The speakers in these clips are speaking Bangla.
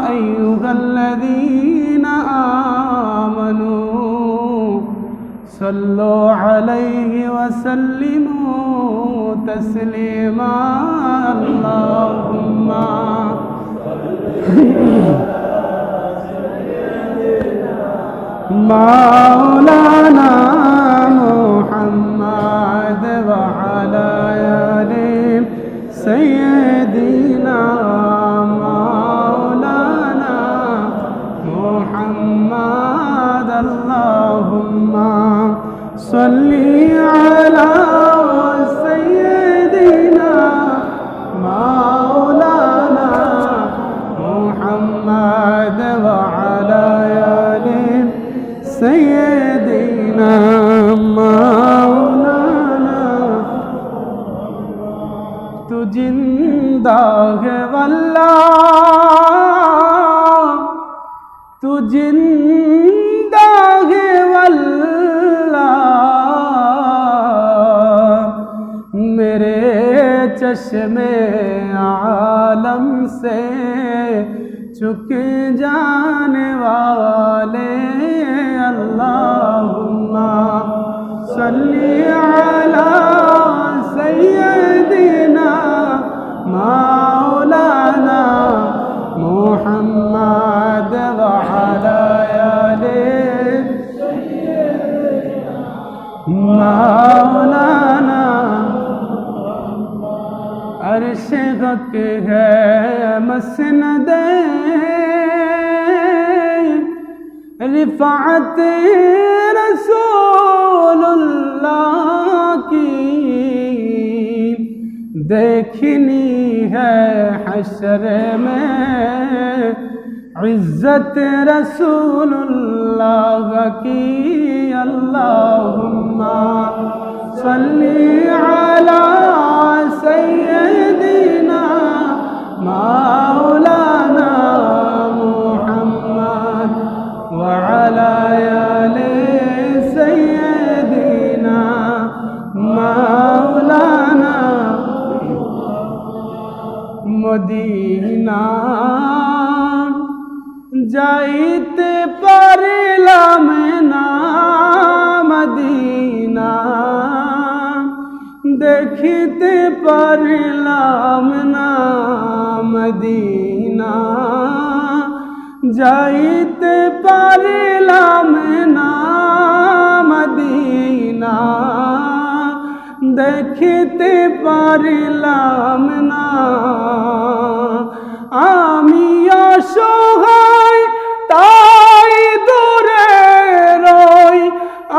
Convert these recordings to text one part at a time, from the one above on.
أيها الذين آمنوا صلوا عليه وسلموا تسليما اللهم مولانا محمد وعلى آل سيدنا مولانا محمد اللهم صل على سيدنا مولانا محمد وعلى آل سيدنا مولانا तू जिंदा है वल्लाह तू जिंदा है वल्लाह मेरे चश्मे आलम से चुक जाने वाले अल्लाहुम्मा सल्ली अला सय्यदिना मौलाना मुहम्मद व अला आले मौलाना अर्श हक है मसनदे रिफ़ाअत रसूलुल्लाह की देखनी है हश्र में इज्जत रसूलुल्लाह की अल्लाहुम्मा सल्ली अला सय्यदिना मौलाना मुहम्मद व अला आले सय्यदिना मौलाना मदीना जाइते पारिलाम ना मदीना देखते पारिलाम ना मदीना जाइते पारिलाम ना मदीना देखते पारिलाम ना आमी असहाय ताई दूरे রই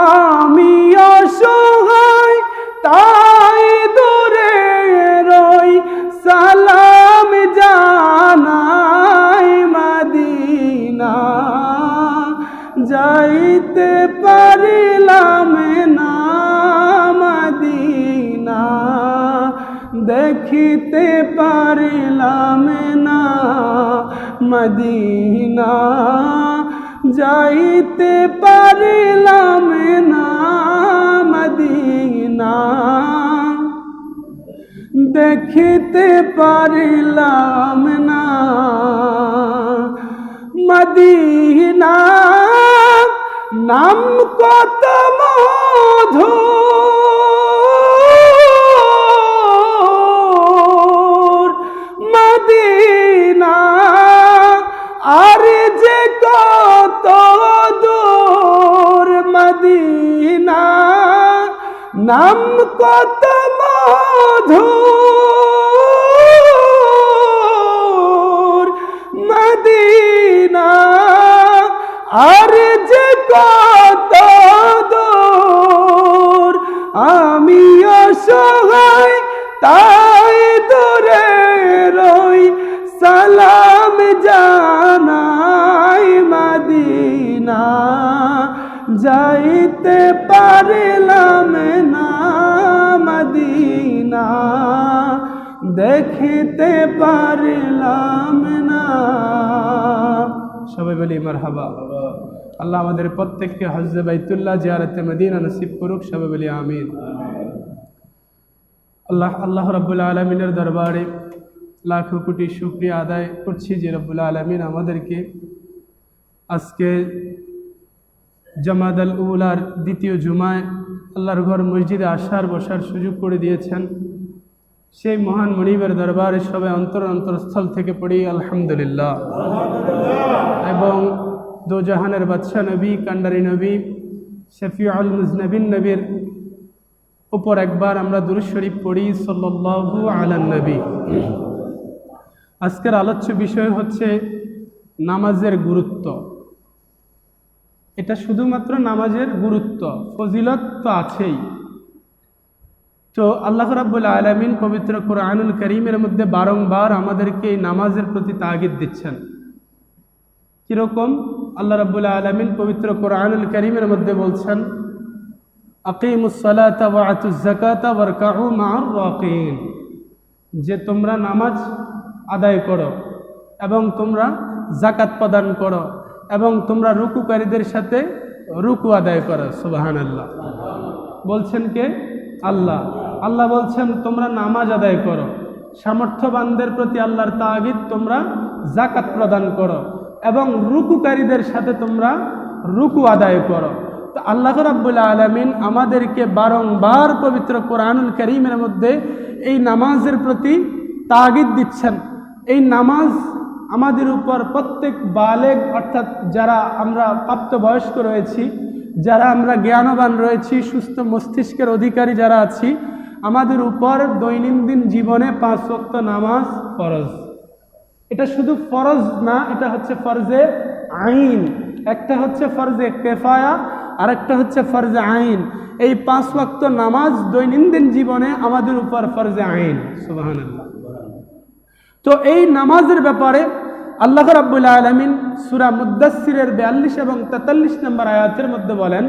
আমি অসহায় তাই দূরে রই সালাম জানাই মদিনা যাইতে পারিলাম না মদিনা দেখিতে পারিলাম না মদিনা যাইতে পারিলাম না মদিনা দেখিতে পারিলাম না মদিনা নাম কত মধু মদিনা আর যে কত দূর মদিনা নাম কত মধুর মদিনা আর যে কত দূর আমি অসহায় তাই দূরে রই সালাম জানাই মদিনা যাইতে পারিলাম না মদিনা দেখিতে পারিলাম না সবাই বলি মারহাবা আল্লাহ আমাদের প্রত্যেককে হজ্জ বাইতুল্লাহ জিয়ারতে মদিনা নসিব করুক সবাই বলি আমিন আল্লাহ রাব্বুল আলামিনের দরবারে লাখো কোটি শুকরিয়া আদায় করছি যে রব্বুল আলামিন আমাদেরকে আজকে জামাদাল উলার দ্বিতীয় জুমায় আল্লাহর ঘর মসজিদে আসার বসার সুযোগ করে দিয়েছেন। সেই মহান মনিবের দরবারে সবাই অন্তরস্থল থেকে পড়ি আলহামদুলিল্লাহ। এবং দো জাহানের বাদশাহ নবী, কান্ডারি নবী, শফিউল মুজনবিন নবীর উপর একবার আমরা দুরূদ শরীফ পড়ি সাল্লাল্লাহু আলান নবী। আজকের আলোচ্য বিষয় হচ্ছে নামাজের গুরুত্ব। এটা শুধুমাত্র নামাজের গুরুত্ব, ফজিলত তো আছেই। তো আল্লাহ রাব্বুল আলামিন পবিত্র কোরআনুল কারীমের মধ্যে বারংবার আমাদেরকে এই নামাজের প্রতি তাগিদ দিচ্ছেন। কীরকম? আল্লাহ রাব্বুল আলামিন পবিত্র কোরআনুল কারীমের মধ্যে বলছেন, আকিমুস সালাতা ওয়া আতুজ যাকাতা ওয়ারকাউ মা'আর রাকিন, যে তোমরা নামাজ আদায় করো এবং তোমরা যাকাত প্রদান করো এবং তোমরা রুকুকারীদের সাথে রুকু আদায় করো। সুবহানাল্লাহ। বলছেন কে? আল্লাহ। আল্লাহ বলছেন তোমরা নামাজ আদায় করো, সামর্থ্যবানদের প্রতি আল্লাহর তাগিদ, তোমরা যাকাত প্রদান করো এবং রুকুকারীদের সাথে তোমরা রুকু আদায় করো। তো আল্লাহ রাব্বুল আলামিন আমাদেরকে বারংবার পবিত্র কোরআনুল কারীমের মধ্যে এই নামাজের প্রতি তাগিদ দিচ্ছেন। এই নামাজ আমাদের উপর প্রত্যেক বালেগ, অর্থাৎ যারা আমরা প্রাপ্তবয়স্ক রয়েছি, যারা আমরা জ্ঞানবান রয়েছি, সুস্থ মস্তিষ্কের অধিকারী যারা আছি, আমাদের উপর দৈনন্দিন জীবনে 5 ওয়াক্ত নামাজ ফরজ। এটা শুধু ফরজ না, এটা হচ্ছে ফরজে আইন। একটা হচ্ছে ফরজে কিফায়া আর একটা হচ্ছে ফরজে আইন। এই 5 ওয়াক্ত নামাজ দৈনন্দিন জীবনে আমাদের উপর ফরজে আইন। সুবহানাল্লাহ। তো এই নামাজের ব্যাপারে আল্লাহ রাব্বুল আলামিন সূরা মুদ্দাসসিরের 42 এবং 43 নম্বর আয়াতের মধ্যে বলেন,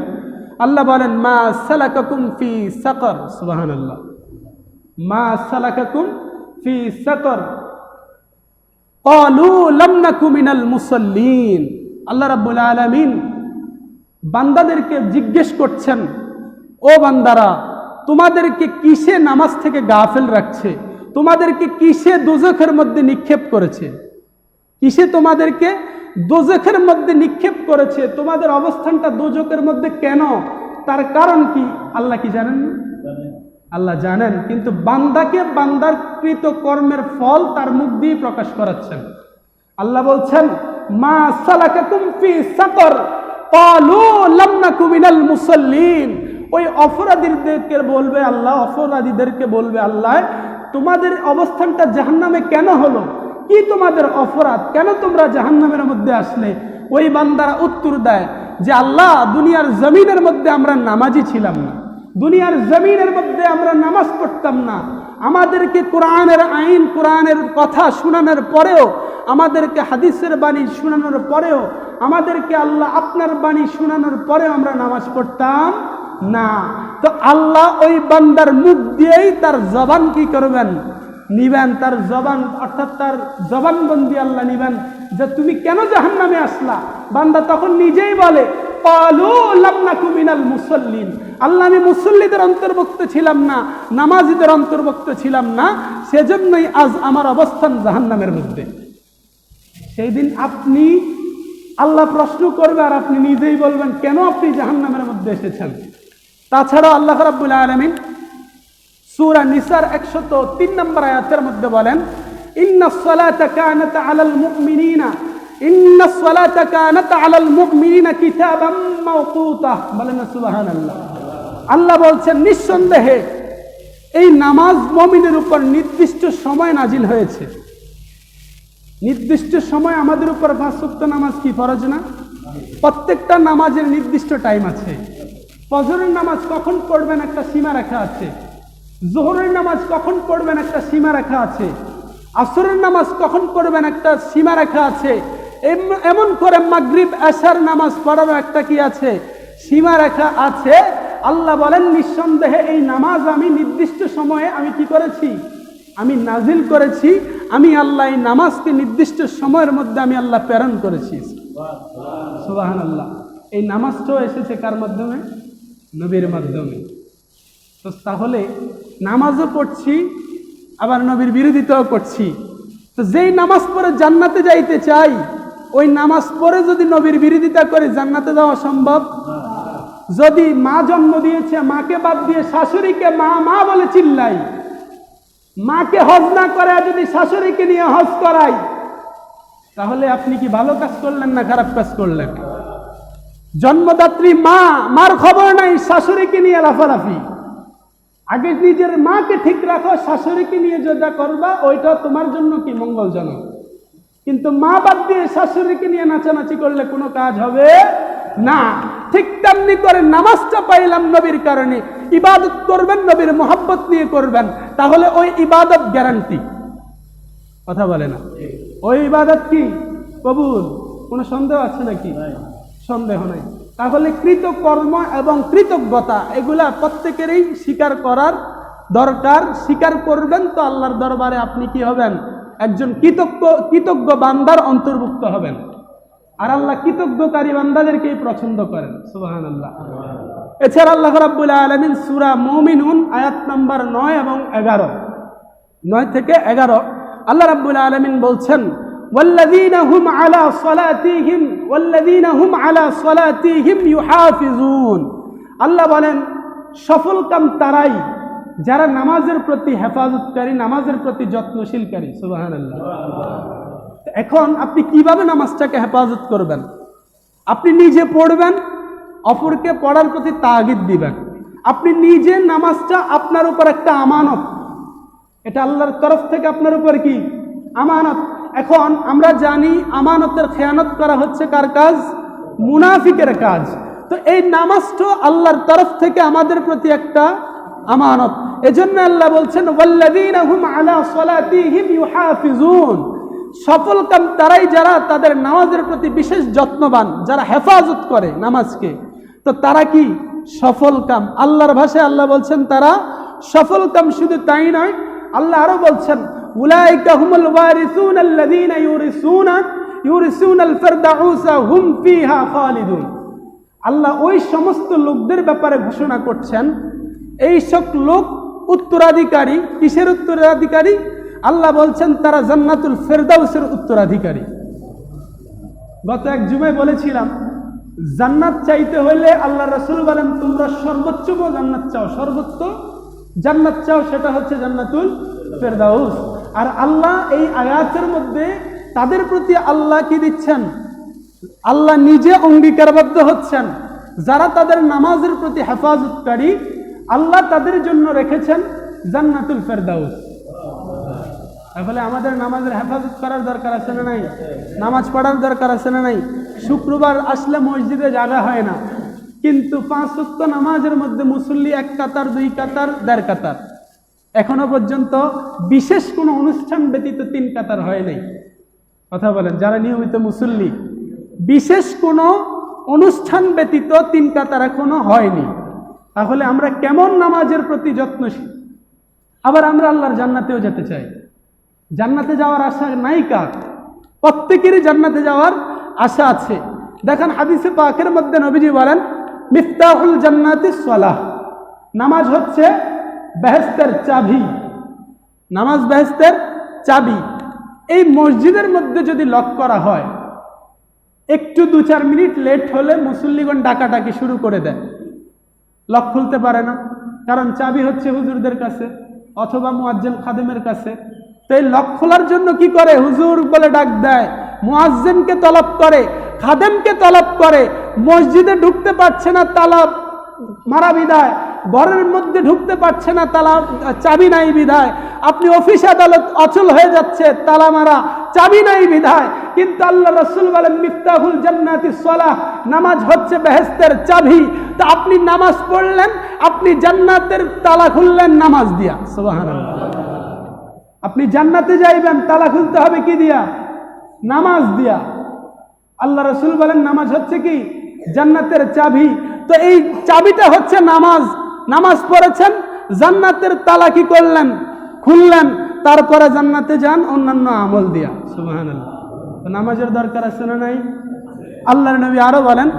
আল্লাহ বলেন, মা সালাকাকুম ফি সাকর। সুবহানাল্লাহ। মা সালাকাকুম ফি সাকর ক্বালু লাম নাকু মিনাল মুসাল্লিন। আল্লাহ রাব্বুল আলামিন বান্দাদেরকে জিজ্ঞেস করছেন, ও বান্দারা, তোমাদেরকে কিসে নামাজ থেকে গাফেল রাখছে? তোমাদেরকে কিসে দোজখের মধ্যে নিক্ষেপ করেছে? কিসে তোমাদেরকে দোজখের মধ্যে নিক্ষেপ করেছে? তোমাদের অবস্থানটা দোজখের মধ্যে কেন? তার কারণ কি আল্লাহ কি জানেন না? আল্লাহ জানেন, কিন্তু বান্দাকে বান্দার কৃত কর্মের ফল তার মুখ দিয়ে প্রকাশ করাচ্ছেন। আল্লাহ বলছেন, মা সালাকাকুম ফি সাকর ক্বালু লাম নাকু মিনাল মুসাল্লিন। ওই অপরাধীদেরকে বলবে আল্লাহ, অপরাধীদেরকে বলবে আল্লাহ, তোমাদের অবস্থানটা জাহান্নামে কেন হলো? কি তোমাদের অপরাধ? কেন তোমরা জাহান্নামের মধ্যে আসলে? ওই বান্দারা উত্তর দেয় যে আল্লাহ, দুনিয়ার জমিনের মধ্যে আমরা নামাজি ছিলাম না, দুনিয়ার জমিনের মধ্যে আমরা নামাজ পড়তাম না। আমাদেরকে কোরআনের আইন, কোরআনের কথা শোনানোর পরেও, আমাদেরকে হাদিসের বাণী শোনানোর পরেও, আমাদেরকে আল্লাহ আপনার বাণী শোনানোর পরেও আমরা নামাজ পড়তাম না। তো আল্লাহ ওই বান্দার মুখ দিয়েই তার জবান কি করবেন? নিবেন। তার জবান, অর্থাৎ তার জবানবন্দি আল্লাহ নিবেন যে তুমি কেন জাহান্নামে আসলা? বান্দা তখন নিজেই বলে, ক্বালু লাম নাকু মিনাল মুসাল্লিন। আল্লাহ, আমি মুসল্লিদের অন্তর্ভুক্ত ছিলাম না, নামাজীদের অন্তর্ভুক্ত ছিলাম না, সেজন্যই আজ আমার অবস্থান জাহান্নামের মধ্যে। সেই দিন আপনি, আল্লাহ প্রশ্ন করবে আর আপনি নিজেই বলবেন কেন আপনি জাহান্নামের মধ্যে এসেছেন। তাছাড়া আল্লাহ রাব্বুল আলামিন সূরা নিসার 103 নম্বর আয়াতের মধ্যে বলেন, ইন্নাস সালাতা কানাত আলাল মুমিনিনা, ইন্নাস সালাতা কানাত আলাল মুমিনিনা কিতাবাম মাওকুতা। বলেন সুবহানাল্লাহ। আল্লাহ বলছেন, নিঃসন্দেহে এই নামাজ মুমিনের উপর নির্দিষ্ট সময় নাজিল হয়েছে। নির্দিষ্ট সময় আমাদের উপর 5 ওয়াক্ত নামাজ কি ফরজ না? প্রত্যেকটা নামাজের নির্দিষ্ট টাইম আছে। ফজরের নামাজ কখন পড়বেন একটা সীমা রেখা আছে, যোহরের নামাজ কখন পড়বেন একটা সীমা রেখা আছে, আসরের নামাজ কখন পড়বেন একটা সীমা রেখা আছে, এমন করে মাগরিব এশার নামাজ পড়ারও একটা কি আছে? সীমা রেখা আছে। আল্লাহ বলেন, নিঃসন্দেহে এই নামাজ আমি নির্দিষ্ট সময়ে আমি কি করেছি? আমি নাজিল করেছি। আমি আল্লাহ এই নামাজকে নির্দিষ্ট সময়ের মধ্যে আমি আল্লাহ প্রেরণ করেছি। সুবহানাল্লাহ। এই নামাজটাও এসেছে কার মাধ্যমে? নবীর মাধ্যমে। তো তাহলে নামাজও পড়ছি, আবার নবীর বিরোধিতাও করছি। তো যেই নামাজ পড়ে জান্নাতে যাইতে চাই, ওই নামাজ পড়ে যদি নবীর বিরোধিতা করে জান্নাতে যাওয়া সম্ভব? যদি মা জন্ম দিয়েছে, মাকে বাদ দিয়ে শাশুড়িকে মা মা বলে চিল্লাই, মাকে হজ না করে যদি শাশুড়িকে নিয়ে হজ করাই, তাহলে আপনি কি ভালো কাজ করলেন না খারাপ কাজ করলেন? জন্মদাত্রী মা, মার খবর নাই, শাশুড়িকে নিয়ে লাফালাফি। আগে নিজের মাকে ঠিক রাখো, শাশুড়িকে নিয়ে যেটা করবা ওইটা তোমার জন্য কি মঙ্গলজনক। কিন্তু মা বাদ দিয়ে শাশুড়িকে নিয়ে নাচানাচি করলে কোনো কাজ হবে না। ঠিক তেমনি করে নামাজটা পাইলাম নবীর কারণে, ইবাদত করবেন নবীর মোহাব্বত নিয়ে করবেন, তাহলে ওই ইবাদত গ্যারান্টি। কথা বলে না? ওই ইবাদত কি কবুল? কোনো সন্দেহ আছে নাকি? সন্দেহ নাই। তাহলে কৃতকর্ম এবং কৃতজ্ঞতা এগুলা প্রত্যেকেরই স্বীকার করার দরকার। স্বীকার করবেন তো আল্লাহর দরবারে আপনি কি হবেন? একজন কৃতজ্ঞ বান্দার অন্তর্ভুক্ত হবেন। আর আল্লাহ কৃতজ্ঞকারী বান্দাদেরকেই পছন্দ করেন। সুবহানাল্লাহ। এছাড়া আল্লাহ রাব্বুল আলামিন সূরা মুমিনুন আয়াত নাম্বার 9 এবং 11, 9 থেকে 11 আল্লাহ রাব্বুল আলামিন বলছেন, ওয়াল্লাযীনা হুম আলা সলাতিহিম ইউহাফিজুন। আল্লাহ বলেন সফলকাম তারাই যারা নামাজের প্রতি হেফাজতকারী, নামাজের প্রতি যত্নশীলকারী। সুবহানাল্লাহ। এখন আপনি কিভাবে নামাজটাকে হেফাজত করবেন? আপনি নিজে পড়বেন, অপরকে পড়ার প্রতি তাগিদ দিবেন। আপনি নিজে নামাজটা আপনার উপর একটা আমানত, এটা আল্লাহর তরফ থেকে আপনার উপর কি আমানত। এখন আমরা জানি আমানতের খেয়ানত করা হচ্ছে কার কাজ? মুনাফিকের কাজ। তো এই নামাজটা আল্লাহর তরফ থেকে আমাদের প্রতি একটা আমানত। এজন্য আল্লাহ বলছেন ওয়াল্লাযীনা হুম আলা সলাতিহিম ইউহাফিজুন। সফলকাম তারাই যারা তাদের নামাজের প্রতি বিশেষ যত্নবান, যারা হেফাজত করে নামাজকে। তো তারা কি সফলকাম? আল্লাহর ভাষায় আল্লাহ বলছেন তারা সফলকাম। শুধু তাই নয়, আল্লাহ আরো বলছেন উলাইকা হুমুল ওয়ারিসুন আল্লাযীনা ইউরিসুনাল ফিরদাউসা হুম ফিহা খালিদুন। আল্লাহ ওই সমস্ত লোকদের ব্যাপারে ঘোষণা করছেন, এই সব লোক উত্তরাধিকারী। কিসের উত্তরাধিকারী? আল্লাহ বলছেন তারা জান্নাতুল ফেরদাউসের উত্তরাধিকারী। গত এক জুমায় বলেছিলাম, জান্নাত চাইতে হলে আল্লাহ রাসূল বলেন তোমরা সর্বোচ্চ জান্নাত চাও, সর্বোচ্চ জান্নাত চাও, সেটা হচ্ছে জান্নাতুল ফেরদাউস। আর আল্লাহ এই আয়াতের মধ্যে তাদের প্রতি আল্লাহ কি দিচ্ছেন? আল্লাহ নিজে অঙ্গীকারবদ্ধ হচ্ছেন, যারা তাদের নামাজের প্রতি হেফাজতকারী, আল্লাহ তাদের জন্য রেখেছেন জান্নাতুল ফেরদাউস। তাহলে আমাদের নামাজের হেফাজত করার দরকার আছে না নাই? নামাজ পড়ার দরকার আছে না নাই? শুক্রবার আসলে মসজিদে জায়গা হয় না, কিন্তু 5 ওয়াক্ত নামাজের মধ্যে মুসল্লি 1 কাতার, 2 কাতার, 1.5 কাতার। এখনো পর্যন্ত বিশেষ কোনো অনুষ্ঠান ব্যতীত 3 কাতার হয় নাই। কথা বলেন, যারা নিয়মিত মুসল্লি, বিশেষ কোনো অনুষ্ঠান ব্যতীত 3 কাতার এখনো হয়নি। তাহলে আমরা কেমন নামাজের প্রতি যত্নশীল? আবার আমরা আল্লাহর জান্নাতেও যেতে চাই। জান্নাতে যাওয়ার আশা নাই কার? প্রত্যেকেরই জান্নাতে যাওয়ার আশা আছে। দেখেন হাদিসে পাকের মধ্যে নবীজি বলেন মিফতাহুল জান্নাতিস সালাহ। নামাজ হচ্ছে বেহেশতের চাবি। নামাজ বেহেশতের চাবি। এই মসজিদের মধ্যে যদি লক করা হয়, একটু 2-4 মিনিট লেট হলে মুসল্লিগণ ডাকাডাকি শুরু করে দেয়, লক খুলতে পারে না, কারণ চাবি হচ্ছে হুজুরদের কাছে অথবা মুয়াজ্জিন খাদেমের কাছে। তো এই লক খোলার জন্য কি করে? হুজুর বলে ডাক দেয়, মুয়াজ্জিনকে তলব করে, খাদেমকে তলব করে। মসজিদে ঢুকতে পারছে না, তালা মারা বিধায়। ঘরের মধ্যে ঢুকতে পারছে না, তালা চাবি নাই বিধায়। আপনি অফিস আদালত অচল হয়ে যাচ্ছে, তালা মারা, চাবি নাই বিধায়। কিন্তু আল্লাহ রাসূল বলেন মিফতাহুল জান্নাতিস সালাহ, নামাজ হচ্ছে বেহেশতের চাবি। তা আপনি নামাজ পড়লেন, আপনি জান্নাতের তালা খুললেন নামাজ দিয়া। সুবহানাল্লাহ। আপনি জান্নাতে যাইবেন, তালা খুলতে হবে কি দিয়া? নামাজ দিয়া। আল্লাহ রাসূল বলেন নামাজ হচ্ছে কি? জান্নাতের চাবি। তো এই চাবিটা হচ্ছে নামাজ। নামাজ পড়েছেন, জান্নাতের তালা কি করলেন? খুললেন, তারপরে জান্নাতে যান অন্যান্য আমল দিয়া। সুবহানাল্লাহ। তো নামাজের দরকার আছে না নাই? আল্লাহর নবী আরো বলেন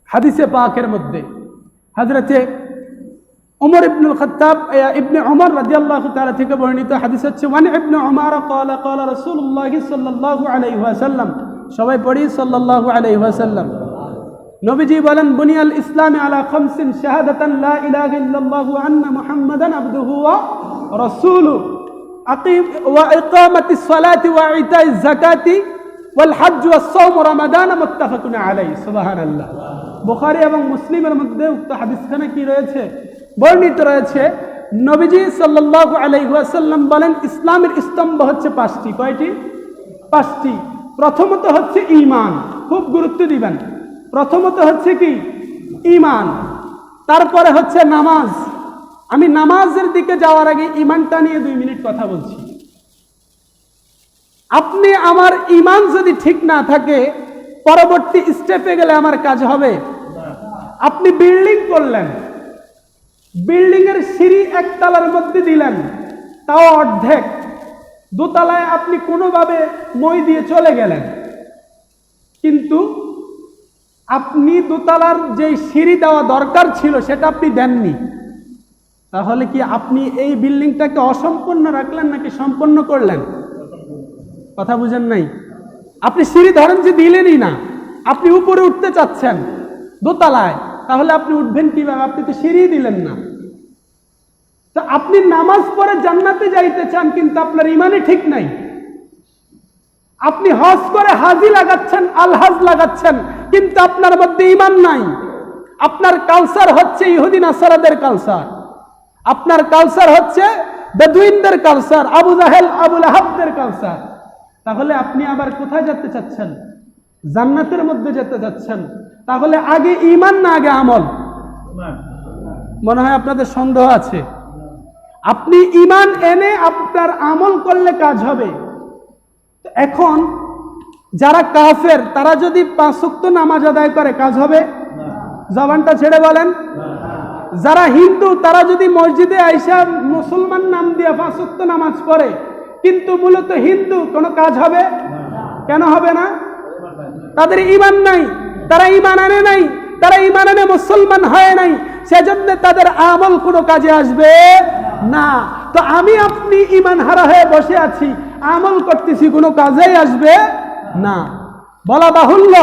হাদিসে পাকের মধ্যে, হযরতে উমর ইবনুল খাত্তাব ইবনে উমর রাদিয়াল্লাহু তাআলা থেকে বর্ণিত হাদিস হচ্ছে ওয়ান ইবনে উমর ক্বালা ক্বালা রাসূলুল্লাহ সাল্লাল্লাহু আলাইহি ওয়াসাল্লাম, সবাই পড়ি সাল্লাল্লাহু আলাইহি ওয়াসাল্লাম। নবীজি বলেন বুনিয়াল ইসলাম আলা খামসিন শাহাদাতান লা ইলাহা ইল্লাল্লাহু ওয়া আন্না মুহাম্মাদান আবদুহু ওয়া রাসূলুহু ওয়া ইকামাতিস সালাতি ওয়া ইতাইজ যাকাতি ওয়াল হজ্জ ওয়াস সাওম রমাদান মুত্তাফাকুন আলাইহি। সুবহানাল্লাহ। বুখারী এবং মুসলিমের মধ্যে উক্ত হাদিসখানে কি রয়েছে? বর্ণিত রয়েছে নবীজি সাল্লাল্লাহু আলাইহি ওয়াসাল্লাম বলেন ইসলামের স্তম্ভ হচ্ছে পাঁচটি। কয়টি? পাঁচটি। প্রথমত হচ্ছে ঈমান, খুব গুরুত্ব দিবেন। প্রথমত হচ্ছে কি? ঈমান। তারপরে হচ্ছে নামাজ। আমি নামাজের দিকে যাওয়ার আগে ঈমানটা নিয়ে 2 মিনিট কথা বলছি। আপনি আমার ঈমান যদি ঠিক না থাকে পরবর্তী স্টেপে গেলে আমার কাজ হবে। আপনি বিল্ডিং করলেন, বিল্ডিং এর সিঁড়ি একতলার মধ্যে দিলেন, তাও অর্ধেক, দোতলায় আপনি কোনোভাবে মই দিয়ে চলে গেলেন, কিন্তু আপনি দোতলার যে সিঁড়ি দেওয়া দরকার ছিল সেটা আপনি দেননি। তাহলে কি আপনি এই বিল্ডিংটাকে অসম্পূর্ণ রাখলেন নাকি সম্পন্ন করলেন? কথা বুঝেন নাই? আপনি সিঁড়ি ধরেন যে দিলেনই না, আপনি উপরে উঠতে চাচ্ছেন দোতলায়, তাহলে আপনি উঠবেন কিভাবে? আপনি তো সিঁড়ি দিলেন না। তো আপনি নামাজ পড়ে জান্নাতে যাইতে চান, কিন্তু আপনার ঈমানই ঠিক নাই। আপনি হজ করে হাজি লাগাচ্ছেন, আলহাজ লাগাচ্ছেন, কিন্তু আপনার মধ্যে ঈমান নাই। আপনার কালচার হচ্ছে ইহুদি নাসারাদের কালচার, আপনার কালচার হচ্ছে বেদুইনদের কালচার, আবু জাহেল আবু লাহাবদের কালচার। তাহলে আপনি আবার কোথায় যেতে চাচ্ছেন? জান্নাতের মধ্যে যেতে চাচ্ছেন। তাহলে আগে ঈমান না আগে আমল? মনে হয় আপনাদের সন্দেহ আছে। আপনি ঈমান এনে আপনার আমল করলে কাজ হবে। এখন যারা কাফের তারা যদি 5 ওয়াক্ত নামাজ আদায় করে কাজ হবে? জবানটা ছেড়ে বলেন। যারা হিন্দু তারা যদি মসজিদে আইসা মুসলমান নাম দিয়ে 5 ওয়াক্ত নামাজ পড়ে কিন্তু মূলত হিন্দু, কোনো কাজ হবে? কেন হবে না? তাদের ঈমান নাই, তারা ঈমান আনে নাই, তারা ঈমান আনে মুসলমান হয় নাই, সেজন্য তাদের আমল কোনো কাজে আসবে না। তো আমি আপনি ঈমান হারা হয়ে বসে আছি, আমল করতেছি, কোনো কাজেই আসবে না। বলা বাহুল্য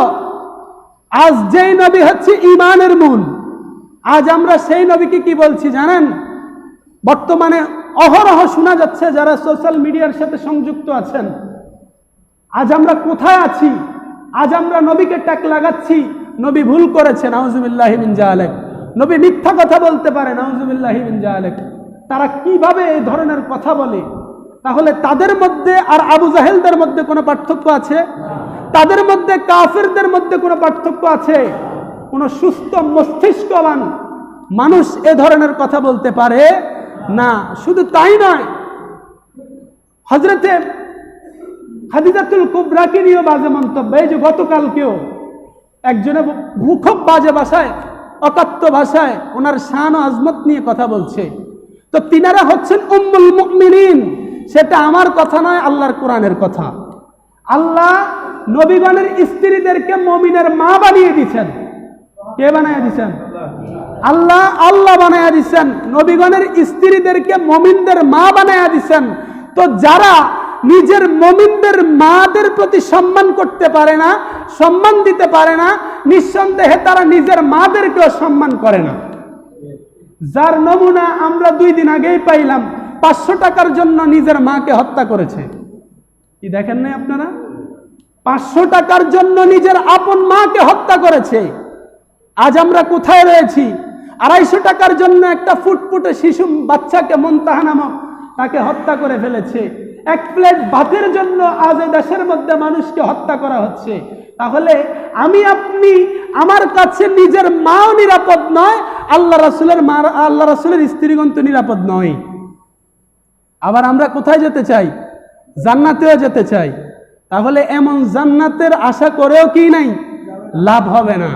আজ যেই নবী হচ্ছে ঈমানের মূল, আজ আমরা সেই নবীকে কি বলছি জানেন? বর্তমানে অহরহ শোনা যাচ্ছে যারা সোশ্যাল মিডিয়ার সাথে সংযুক্ত আছেন, আজ আমরা কোথায় আছি? আজ আমরা নবীকে ট্যাগ লাগাচ্ছি নবী ভুল করেছে, নাউজুবিল্লাহি মিন যালিক। নবী মিথ্যা কথা বলতে পারে, নাউজুবিল্লাহি মিন যালিক। তারা কিভাবে এই ধরনের কথা বলে? তাহলে তাদের মধ্যে আর আবু জাহেলদের মধ্যে কোনো পার্থক্য আছে? তাদের মধ্যে কাফেরদের মধ্যে কোনো পার্থক্য আছে? কোনো সুস্থ মস্তিষ্কবান মানুষ এ ধরনের কথা বলতে পারে না। শুধু তাই নয়, হযরতে খাদিজাতুল কুবরাকে নিয়ে বাজে মন্তব্য। এই যে গতকালকেও একজনে খুব বাজে ভাষায়, অকাত্য ভাষায় ওনার শান ও আজমত নিয়ে কথা বলছে। তো তিনারা হচ্ছেন উম্মুল মুমিনিন। সেটা আমার কথা নয়, আল্লাহর কোরআনের কথা। আল্লাহ নবীগণের স্ত্রীদেরকে মুমিনের মা বানিয়ে দিয়েছেন। কে বানিয়ে দিয়েছেন? আল্লাহ। আল্লাহ বানিয়ে দিয়েছেন নবীগণের স্ত্রীদেরকে মুমিনদের মা বানিয়ে দিয়েছেন। তো যারা নিজের মুমিনদের মাদের প্রতি সম্মান করতে পারে না, সম্মান দিতে পারে না, নিঃসন্দেহে তারা নিজের মাদেরকেও সম্মান করে না। যার নমুনা আমরা 2 দিন আগেই পাইলাম, 500 টাকার জন্য নিজের মাকে হত্যা করেছে। কি দেখেন নাই আপনারা? 500 টাকার জন্য নিজের আপন মাকে হত্যা করেছে। আজ আমরা কোথায় রয়েছি? 250 টাকার জন্য একটা ফুটফুটে শিশু বাচ্চাকে, মুনতাহা নামক, তাকে হত্যা করে ফেলেছে। 1 প্লেট ভাতের জন্য আজ এই দেশের মধ্যে মানুষকে হত্যা করা হচ্ছে। তাহলে আমি আপনি, আমার কাছে নিজের মাও নিরাপদ নয়, আল্লাহ রাসূলের স্ত্রীগণ তো নিরাপদ নয়। আবার আমরা কোথায় যেতে চাই? জান্নাতেও যেতে চাই। তাহলে এমন জান্নাতের আশা করেও কি নাই? লাভ হবে না।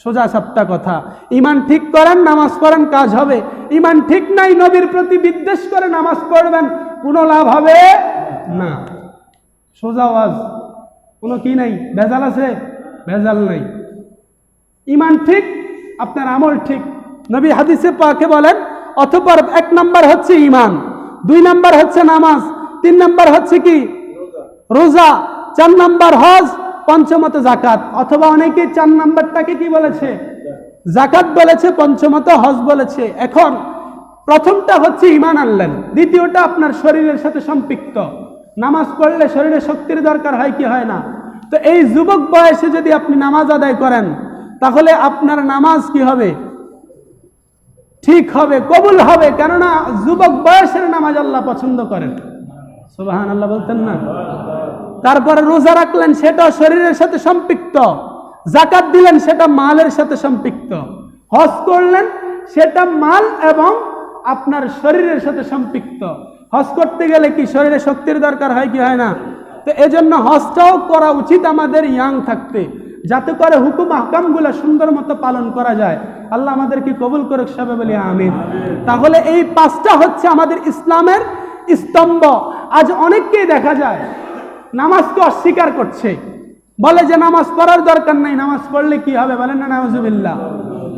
সোজা সাপটা কথা। ঈমান ঠিক করেন, নামাজ পড়েন, কাজ হবে। ঈমান ঠিক নাই, নবীর প্রতি বিদ্বেষ করে নামাজ পড়বেন, কোনো লাভ হবে না। সোজা ওয়াজ, কোনো কি নাই? ভেজাল আছে? ভেজাল নাই। ঈমান ঠিক, আপনার আমল ঠিক। নবী হাদিসে পাকে বলেন অতঃপর 1 নাম্বার হচ্ছে ঈমান, 2 নাম্বার হচ্ছে নামাজ, 3 নাম্বার হচ্ছে কি রোজা, 4 নাম্বার হজ, পঞ্চমত যাকাত। অথবা অনেকে 4 নাম্বারটাকে কি বলেছে? যাকাত বলেছে, পঞ্চমত হজ বলেছে। এখন প্রথমটা হচ্ছে ঈমান আনলেন, দ্বিতীয়টা আপনার শরীরের সাথে সম্পৃক্ত। নামাজ পড়লে শরীরে শক্তির দরকার হয় কি হয় না? তো এই যুবক বয়সে যদি আপনি নামাজ আদায় করেন তাহলে আপনার নামাজ কি হবে? ঠিক হবে, কবুল হবে। কেননা যুবক বয়সের নামাজ আল্লাহ পছন্দ করেন। সুবহানাল্লাহ বলতেন না? তারপরে রোজা রাখলেন, সেটা শরীরের সাথে সম্পৃক্ত। যাকাত দিলেন, সেটা মালের সাথে সম্পৃক্ত। হজ করলেন, সেটা মাল এবং আপনার শরীরের সাথে সম্পৃক্ত। হজ করতে গেলে কি শরীরে শক্তির দরকার হয় কি হয় না? তো এজন্য হজটাও করা উচিত আমাদের ইয়াং থাকতে, যাতে করে হুকুম আহকামগুলো সুন্দর মতো পালন করা যায়। আল্লাহ আমাদেরকে কবুল করুক, সবাই বলি আমিন। তাহলে এই 5টা হচ্ছে আমাদের ইসলামের স্তম্ভ। আজ অনেককেই দেখা যায় নামাজকে অস্বীকার করছে, বলে যে নামাজ পড়ার দরকার নাই, নামাজ পড়লে কি হবে? বলেন না নাউজুবিল্লাহ।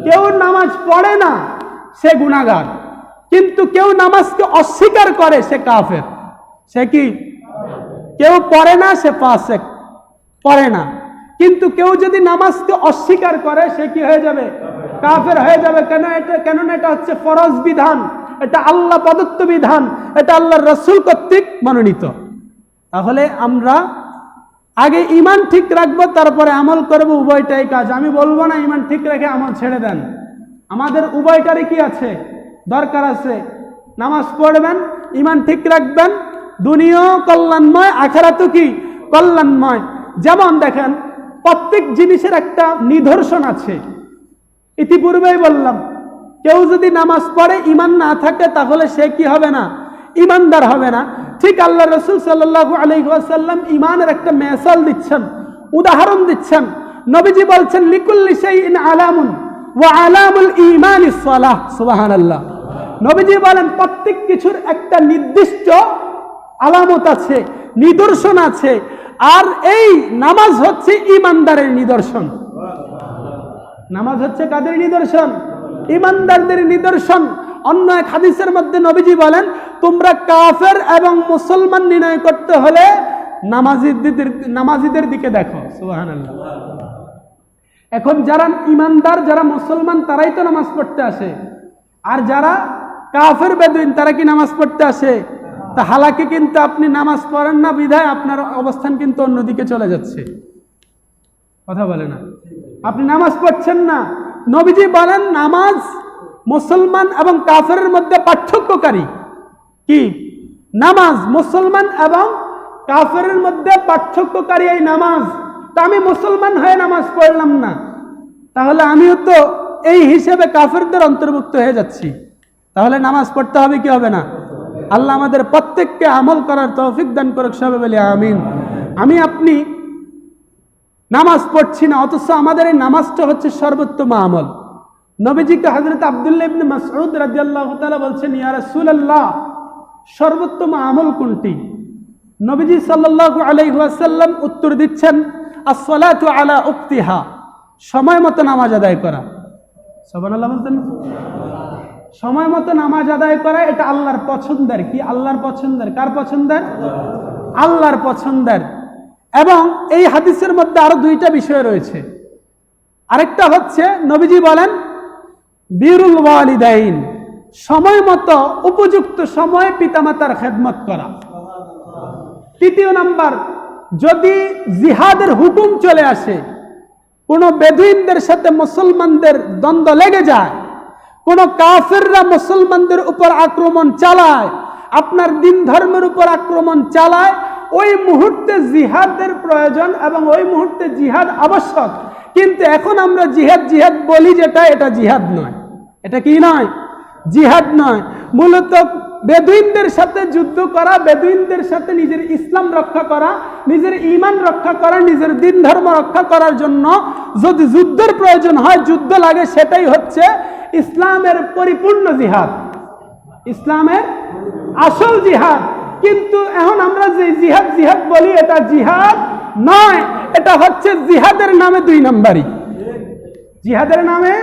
কেউ নামাজ পড়ে না, সে গুনাহগার। কিন্তু কেউ নামাজকে অস্বীকার করে, সে কাফের। সে কি? কেউ পড়ে না, সে ফাসিক, পড়ে না। কিন্তু কেউ যদি নামাজকে অস্বীকার করে, সে কি হয়ে যাবে? কাফের হয়ে যাবে। কেননা এটা হচ্ছে ফরজ বিধান, এটা আল্লাহ প্রদত্ত বিধান, এটা আল্লাহর রাসূল কর্তৃক মনোনীত। তাহলে আমরা আগে ঈমান ঠিক রাখবো, তারপরে আমল করব। উভয়টাই কাজ। আমি বলবো না ঈমান ঠিক রেখে আমল ছেড়ে দেন। আমাদের উভয়টারই কি আছে? দরকার আছে। নামাজ পড়বেন, ঈমান ঠিক রাখবেন, দুনিয়াও কল্যাণময়, আখিরাতও কি কল্যাণময়। যেমন দেখেন, প্রত্যেক জিনিসের একটা নিদর্শন আছে। ইতিপূর্বেই বললাম, কেউ যদি নামাজ পড়ে ঈমান না থাকে তাহলে সে কি হবে না? ঈমানদার হবে না। ঠিক আল্লাহ রাসূল সাল্লাল্লাহু আলাইহি ওয়াসাল্লাম ঈমানের একটা মিসাল দিচ্ছেন, উদাহরণ দিচ্ছেন। নবীজি বলছেন, লিকুল্লি শাইইন আলামুন ওয়া আলামুল ঈমানিস সালাহ। সুবহানাল্লাহ। নবীজি বলেন, প্রত্যেক কিছুর একটা নির্দিষ্ট আলামত আছে, নিদর্শন আছে। আর এই নামাজ হচ্ছে ঈমানদারের নিদর্শন। নামাজ হচ্ছে কাদের নিদর্শন? ঈমানদারদের নিদর্শন। অন্য এক হাদিসের মধ্যে নবীজি বলেন, তোমরা কাফের এবং মুসলমান নির্ণয় করতে হলে নামাজিদের দিকে দেখো। সুবহানাল্লাহ। এখন যারা ঈমানদার, যারা মুসলমান, তারাই তো নামাজ পড়তে আসে। আর যারা কাফের বেদুইন, তারা কি নামাজ পড়তে আসে? তা হালাকে কিন্তু আপনি নামাজ পড়েন না বিধায় আপনার অবস্থান কিন্তু অন্যদিকে চলে যাচ্ছে। কথা বলে না? আপনি নামাজ পড়ছেন না। নবীজি বলেন, নামাজ মুসলমান এবং কাফেরের মধ্যে পার্থক্যকারী। কি? নামাজ মুসলমান এবং কাফেরের মধ্যে পার্থক্যকারী এই নামাজ। তা আমি মুসলমান হয়ে নামাজ পড়লাম না, তাহলে আমিও তো এই হিসেবে কাফেরদের অন্তর্ভুক্ত হয়ে যাচ্ছি। তাহলে নামাজ পড়তে হবে কি হবে না? আল্লাহ আমাদের প্রত্যেককে আমল করার তৌফিক দান করুক, সবাই বলি আমিন। আমি আপনি নামাজ পড়ছি না, অথচ আমাদের এই নামাজটা হচ্ছে সর্বোত্তম আমল। নবীজিকে হযরত আব্দুল্লাহ ইবনে মাসউদ রাদিয়াল্লাহু তাআলা বলছেন, ইয়া রাসূলুল্লাহ, সর্বোত্তম আমল কোনটি? নবীজি সাল্লাল্লাহু আলাইহি ওয়াসাল্লাম উত্তর দিচ্ছেন, আস-সালাতু আলা ওয়াক্তিহা, সময় মতো নামাজ আদায় করা। সুবহানাল্লাহ বলতেন। সময় মতো নামাজ আদায় করা এটা আল্লাহর পছন্দের। কি? আল্লাহর পছন্দের। কার পছন্দের? আল্লাহর পছন্দের। এবং এই হাদিসের মধ্যে আরো 2টা বিষয় রয়েছে। আরেকটা হচ্ছে, নবীজি বলেন, বিরুল ওয়ালিদাইন, সময় মতো উপযুক্ত সময়ে পিতামাতার খেদমত করা। 3 নাম্বার, যদি জিহাদের হুকুম চলে আসে, কোন বেদুইনদের সাথে মুসলমানদের দ্বন্দ্ব লেগে যায়, কোন কাফেররা মুসলমানদের উপর আক্রমণ চালায়, আপনার দিন ধর্মের উপর আক্রমণ চালায়, ওই মুহূর্তে জিহাদের প্রয়োজন এবং ওই মুহূর্তে জিহাদ আবশ্যক। কিন্তু এখন আমরা জিহাদ জিহাদ বলি, যেটা এটা জিহাদ নয়। এটা কি নয়? জিহাদ নয়। মূলত বেদুইনদের সাথে যুদ্ধ করা, বেদুইনদের সাথে নিজের ইসলাম রক্ষা করা, নিজের ঈমান রক্ষা করা, নিজের দিন ধর্ম রক্ষা করার জন্য যদি যুদ্ধের প্রয়োজন হয়, যুদ্ধ লাগে, সেটাই হচ্ছে ইসলামের পরিপূর্ণ জিহাদ, ইসলামের আসল জিহাদ। কিন্তু এখন আমরা যে জিহাদ জিহাদ বলি, এটা জিহাদ নয়, এটা হচ্ছে জিহাদের নামে 2 নাম্বারি। জিহাদের নামে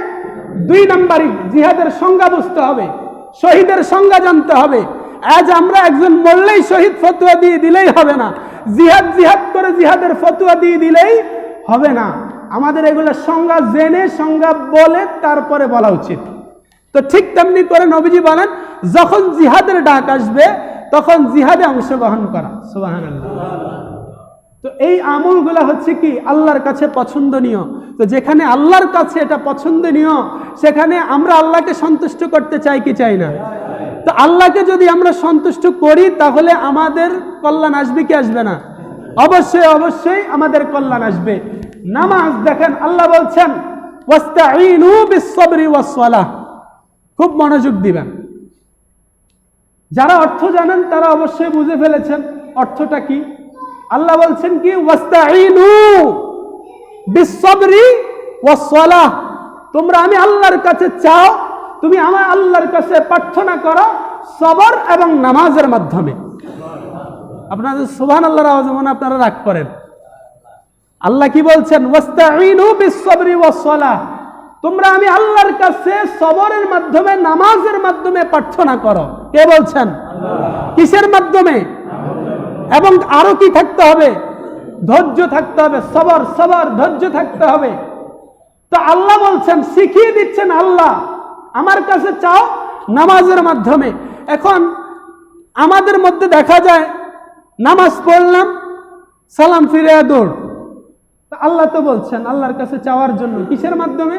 2 নাম্বারি। জিহাদের সংজ্ঞা বুঝতে হবে। শহীদের সংজ্ঞা জানতে হবে। আজ আমরা একজন মরলেই শহীদ ফতোয়া দিয়ে দিলেই হবে না, জিহাদ জিহাদ করে জিহাদের ফতোয়া দিয়ে দিলেই হবে না। আমাদের এগুলো সংজ্ঞা জেনে সংজ্ঞা বলে তারপরে বলা উচিত। তো ঠিক তেমনি করে নবীজি বলেন, যখন জিহাদের ডাক আসবে তখন জিহাদে অংশগ্রহণ করা। সুবহানাল্লাহ। তো এই আমলগুলো হচ্ছে কি আল্লাহর কাছে পছন্দনীয়। তো যেখানে আল্লাহর কাছে এটা পছন্দনীয়, সেখানে আমরা আল্লাহকে সন্তুষ্ট করতে চাই কি চাই না? তো আল্লাহকে যদি আমরা সন্তুষ্ট করি তাহলে আমাদের কল্যাণ আসবে কি আসবে না? অবশ্যই অবশ্যই আমাদের কল্যাণ আসবে। নামাজ দেখেন, আল্লাহ বলছেন ওয়াস্তাঈনু বিস-সাবরি ওয়াস-সালাহ। খুব মনোযোগ দিবেন। যারা অর্থ জানেন তারা অবশ্যই বুঝে ফেলেছেন অর্থটা কি। আল্লাহ বলছেন কি ওয়াস্তাঈনু বিস-সাবরি ওয়াস-সালাহ। তোমরা আমি আল্লাহর কাছে চাও, তুমি আমার আল্লাহর কাছে প্রার্থনা করো সবর এবং নামাজের মাধ্যমে। আপনাদের সুবহানাল্লাহর আওয়াজ মনে আপনারা রাগ করেন। আল্লাহ কি বলছেন? ওয়াস্তাঈনু বিস-সাবরি ওয়াস-সালাহ। তোমরা আমি আল্লাহর কাছে সবরের মাধ্যমে নামাজের মাধ্যমে প্রার্থনা করো। কে বলছেন? আল্লাহ। কিসের মাধ্যমে? এবং আরো কি থাকতে হবে? ধৈর্য থাকতে হবে। সবর সবর ধৈর্য থাকতে হবে। তো আল্লাহ বলছেন, শিখিয়ে দিচ্ছেন আল্লাহ, আমার কাছে চাও নামাজের মাধ্যমে। এখন আমাদের মধ্যে দেখা যায় নামাজ পড়লাম, সালাম ফিরে দৌড়। আল্লাহ তো বলছেন আল্লাহর কাছে চাওয়ার জন্য কিসের মাধ্যমে?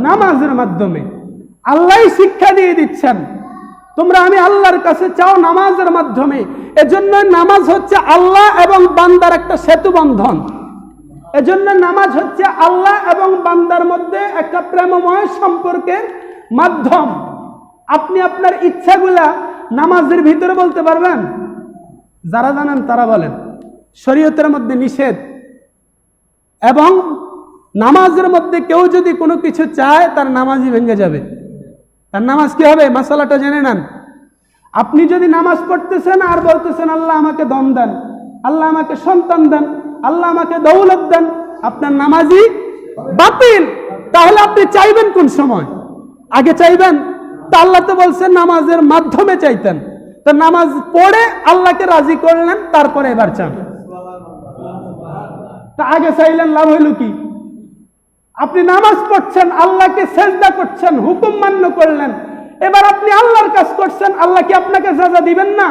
নামাজের মাধ্যমে। আল্লাহই শিক্ষা দিয়ে দিচ্ছেন, তোমরা আমি আল্লাহর কাছে চাও নামাজের মাধ্যমে। এজন্য নামাজ হচ্ছে আল্লাহ এবং বান্দার একটা সেতু বন্ধন। এজন্য নামাজ হচ্ছে আল্লাহ এবং বান্দার মধ্যে একটা প্রেমময় সম্পর্কের মাধ্যম। আপনি আপনার ইচ্ছাগুলা নামাজের ভিতরে বলতে পারবেন? যারা জানেন তারা বলেন। শরীয়তের মধ্যে নিষেধ, এবং নামাজের মধ্যে কেউ যদি কোনো কিছু চায় তার নামাজই ভেঙে যাবে। তার নামাজ কি হবে? মাসালাটা জেনে নেন। আপনি যদি নামাজ পড়তেছেন আর বলতেছেন আল্লাহ আমাকে দম দেন, আল্লাহ আমাকে সন্তান দেন, আল্লাহ আমাকে দৌলত দেন, আপনার নামাজই বাতিল। তাহলে আপনি চাইবেন কোন সময়? আগে চাইবেন? তা আল্লাহ তো বলছেন নামাজের মাধ্যমে চাইতেন। তো নামাজ পড়ে আল্লাহকে রাজি করলেন, তারপরে এবার চান। তা আগে চাইলেন, লাভ হইল কি? আপনি নামাজ পড়ছেন, আল্লাহকে সেজদা করছেন, হুকুম মান্য করলেন, এবার আপনি আল্লাহর কাজ করছেন, আল্লাহ কি আপনাকে সাজা দিবেন না?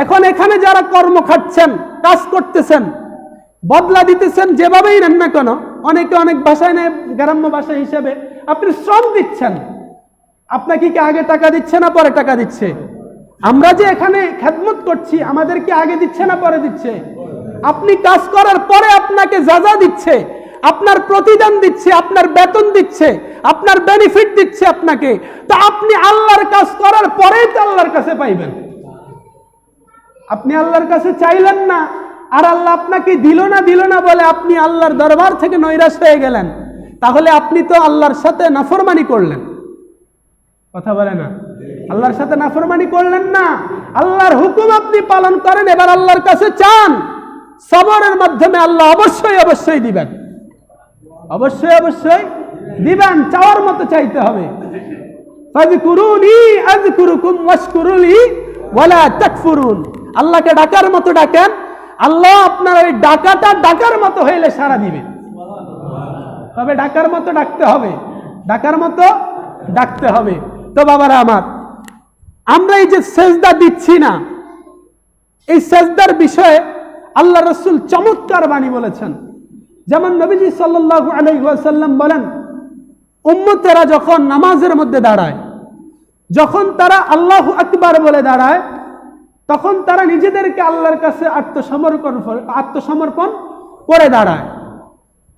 এখন এখানে যারা কর্ম খাটছেন, কাজ করতেছেন, বদলা দিতেছেন, যেভাবেই নেন না কেন, অনেকে অনেক ভাষায় নেয়, গ্রাম্য ভাষা হিসেবে আপনি শ্রম দিচ্ছেন। আপনাকে কি আগে টাকা দিচ্ছে না পরে টাকা দিচ্ছে? আমরা যে এখানে খেদমত করছি, আমাদের কি আগে দিচ্ছে না পরে দিচ্ছে? আপনি কাজ করার পরে আপনাকে যাজা দিচ্ছে, আপনার প্রতিদান দিচ্ছে, আপনার বেতন দিচ্ছে, আপনার বেনিফিট দিচ্ছে আপনাকে। তা আপনি আল্লাহর কাজ করার পরেই তো আল্লাহর কাছে পাইবেন। আপনি আল্লাহর কাছে চাইলেন না, আর আল্লাহ আপনাকে দিল না বলে আপনি আল্লাহর দরবার থেকে নৈরাশ হয়ে গেলেন, তাহলে আপনি তো আল্লাহর সাথে নাফরমানি করলেন। কথা বলে না? আল্লাহর সাথে নাফরমানি করলেন না, আল্লাহর হুকুম আপনি পালন করেন। এবার আল্লাহর কাছে চান, সবরের মাধ্যমে আল্লাহ অবশ্যই অবশ্যই দিবেন, অবশ্যই অবশ্যই দিবেন। চাওয়ার মতো চাইতে হবে। ফাযকুরুনি আযকুরুকুম ওয়াশকুরুলি ওয়ালা তাকফুরুন। আল্লাহকে ডাকার মতো ডাকেন, আল্লাহ আপনার ওই ডাকাটা ডাকার মতো হইলে সাড়া দিবে। তবে ডাকার মতো ডাকতে হবে, ডাকার মতো ডাকতে হবে। তো বাবারা আমার, আমরা এই যে সেজদা দিচ্ছি না, এই সেজদার বিষয়ে আল্লাহ রাসূল চমৎকার বাণী বলেছেন। যেমন নবীজি সাল্লাল্লাহু আলাইহি ওয়াসাল্লাম বলেন, উম্মতেরা যখন নামাজের মধ্যে দাঁড়ায়, যখন তারা আল্লাহু আকবার বলে দাঁড়ায়, তখন তারা নিজেদেরকে আল্লাহর কাছে আত্মসমর্পণ করে দাঁড়ায়।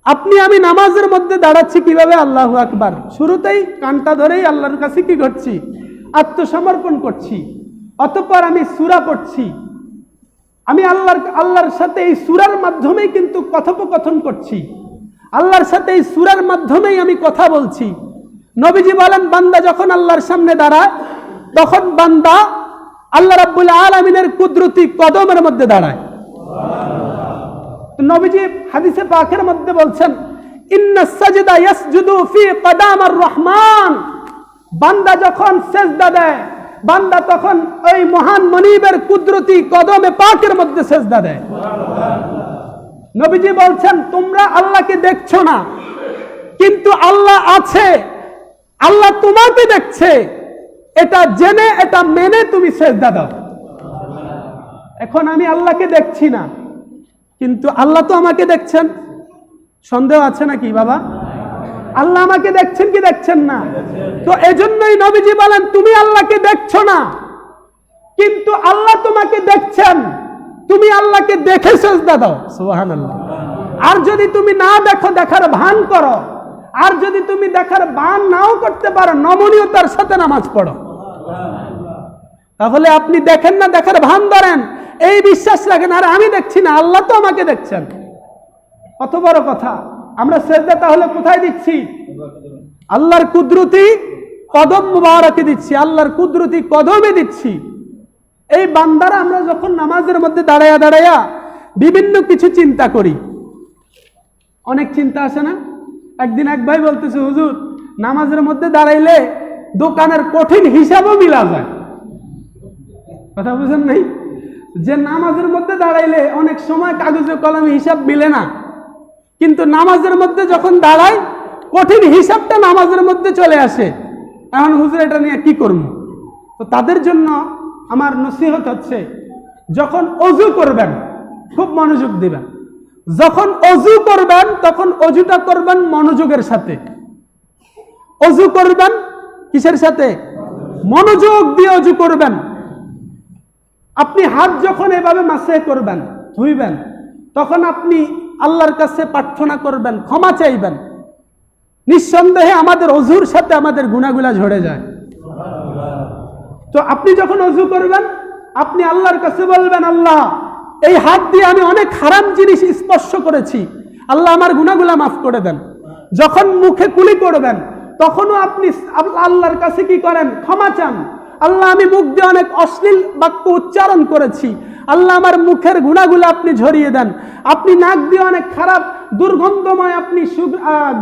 আপনি আমি নামাজের মধ্যে দাঁড়াচ্ছি কিভাবে? আল্লাহু আকবার, শুরুতেই কানটা ধরেই আল্লাহর কাছে কি করছি? আত্মসমর্পণ করছি। অতঃপর আমি সূরা পড়ছি, আমি আল্লাহর সাথে এই সূরার মাধ্যমেই কিন্তু কথোপকথন করছি, আল্লাহর সাথে এই সূরার মাধ্যমেই আমি কথা বলছি। নবীজি বলেন, বান্দা যখন আল্লাহর সামনে দাঁড়ায়, তখন বান্দা আল্লাহ রাব্বুল আলামিনের কুদরতি কদমের মধ্যে দাঁড়ায়। নবীজি হাদিসে পাকের মধ্যে বলছেন, ইন্নাস সাজদা ইয়াসজুদু ফি কদামার রহমান। বান্দা যখন সেজদা দেয়, বান্দা তখন ওই মহান মনিবের কুদরতি কদমে পাকের মধ্যে সেজদা দেয়। নবীজি বলছেন, তোমরা আল্লাহকে দেখছো না, কিন্তু আল্লাহ আছে, আল্লাহ তোমাকে দেখছে, এটা জেনে এটা মেনে তুমি সেজদা দাও। এখন আমি আল্লাহকে দেখছি না, কিন্তু আল্লাহ তো আমাকে দেখছেন। সন্দেহ আছে নাকি বাবা? আল্লাহ আমাকে দেখছেন কি দেখছেন না? তো এজন্যই নবীজি বলেন, তুমি আল্লাহকে দেখছো না, কিন্তু আল্লাহ তোমাকে দেখছেন, তুমি আল্লাহকে দেখে সেজদা দাও। সুবহানাল্লাহ। আর যদি তুমি না দেখো, দেখার ভান করো, আর যদি তুমি দেখার ভান নাও করতে পারো, নমনীয়তার সাথে নামাজ পড়ো। তাহলে আপনি দেখেন না, দেখার ভান ধরেন, এই বিশ্বাস রাখেন, আর আমি দেখছি না, আল্লাহ তো আমাকে দেখছেন। কত বড় কথা। আমরা সেজদা তাহলে কোথায় দিচ্ছি? আল্লাহর কুদরতি কদম মুবারকে দিচ্ছি, আল্লাহর কুদরতি কদমে দিচ্ছি। এই বান্দারা আমরা যখন নামাজের মধ্যে দাঁড়ায়া দাঁড়ায়া বিভিন্ন কিছু চিন্তা করি, অনেক চিন্তা আসে না? একদিন এক ভাই বলতেছে, হুজুর নামাজের মধ্যে দাঁড়াইলে দোকানের কঠিন হিসাবও মিলা যায়। কথা বুঝেন নাই? যে নামাজের মধ্যে দাঁড়াইলে অনেক সময় কাগজে কলমে হিসাব মিলে না, কিন্তু নামাজের মধ্যে যখন দাঁড়ায় কঠিন হিসাবটা নামাজের মধ্যে চলে আসে। এখন হুজুর এটা নিয়ে কি করব? তো তাদের জন্য আমার নসিহত হচ্ছে, যখন অজু করবেন খুব মনোযোগ দিবেন। যখন অজু করবেন তখন অজুটা করবেন মনোযোগের সাথে। অজু করবেন কিসের সাথে? মনোযোগ দিয়ে অজু করবেন। আপনি হাত যখন এভাবে মাসে করবেন, ধুইবেন, তখন আপনি আল্লাহর কাছে প্রার্থনা করবেন, ক্ষমা চাইবেন। নিঃসন্দেহে আমাদের অজুর সাথে আমাদের গুনাহগুলা ঝরে যায়। তো আপনি যখন অজু করবেন, আপনি আল্লাহর কাছে বলবেন, আল্লাহ এই হাত দিয়ে আমি অনেক হারাম জিনিস স্পর্শ করেছি, আল্লাহ আমার গুনাহগুলা মাফ করে দেন। যখন মুখে কুলি করবেন তখনও আপনি আল্লাহর কাছে কি করেন? ক্ষমা চান। আল্লাহ আমি মুখ দিয়ে অনেক অশ্লীল বাক্য উচ্চারণ করেছি, আল্লাহ আমার মুখের গুনাহগুলো আপনি ঝরিয়ে দেন। আপনি নাক দিয়ে অনেক খারাপ দুর্গন্ধময় আপনি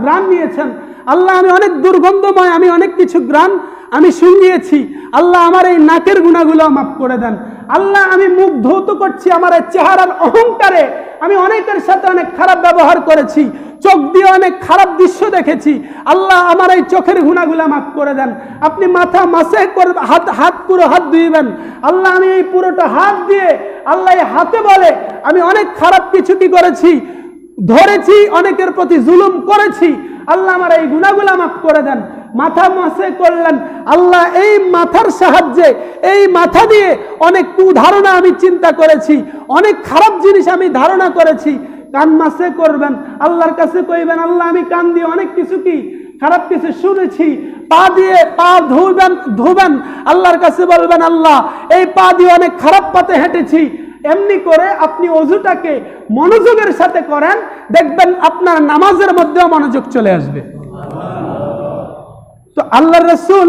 ঘ্রাণ নিয়েছেন, আল্লাহ আমি অনেক দুর্গন্ধময়, আমি অনেক কিছু ঘ্রাণ আমি শুনিয়েছি, আল্লাহ আমার এই নাকের গুনাহগুলো মাফ করে দেন। আল্লাহ আমি মুখ ধৌত করছি, আমার এই চেহারার অহংকারে আমি অনেকের সাথে অনেক খারাপ ব্যবহার করেছি, চোখ দিয়ে অনেক খারাপ দৃশ্য দেখেছি, আল্লাহ আমার এই চোখের গুনাহগুলো মাফ করে দেন। আপনি মাথা মাসে করবেন, হাত পুরো হাত ধুইবেন, আল্লাহ আমি এই পুরোটা হাত দিয়ে, আল্লাহ এই হাতে বলে আমি অনেক খারাপ কিছু কি করেছি, ধরেছি, অনেকের প্রতি জুলুম করেছি, আল্লাহ আমার এই গুনাহগুলো মাফ করে দেন। মাথা মাসে করলেন, আল্লাহ এই মাথার সাহায্যে, এই মাথা দিয়ে অনেক কুধারণা আমি চিন্তা করেছি, অনেক খারাপ জিনিস আমি ধারণা করেছি। কান মাসে করবেন, আল্লাহর কাছে কইবেন, আল্লাহ আমি কান দিয়ে অনেক কিছু কি খারাপ কিছু শুনেছি। পা দিয়ে পা ধুবেন, আল্লাহর কাছে বলবেন, আল্লাহ এই পা দিয়ে অনেক খারাপ পথে হেঁটেছি। এমনি করে আপনি অজুটাকে মনোযোগের সাথে করেন, দেখবেন আপনার নামাজের মধ্যেও মনোযোগ চলে আসবে। তো আল্লাহর রাসূল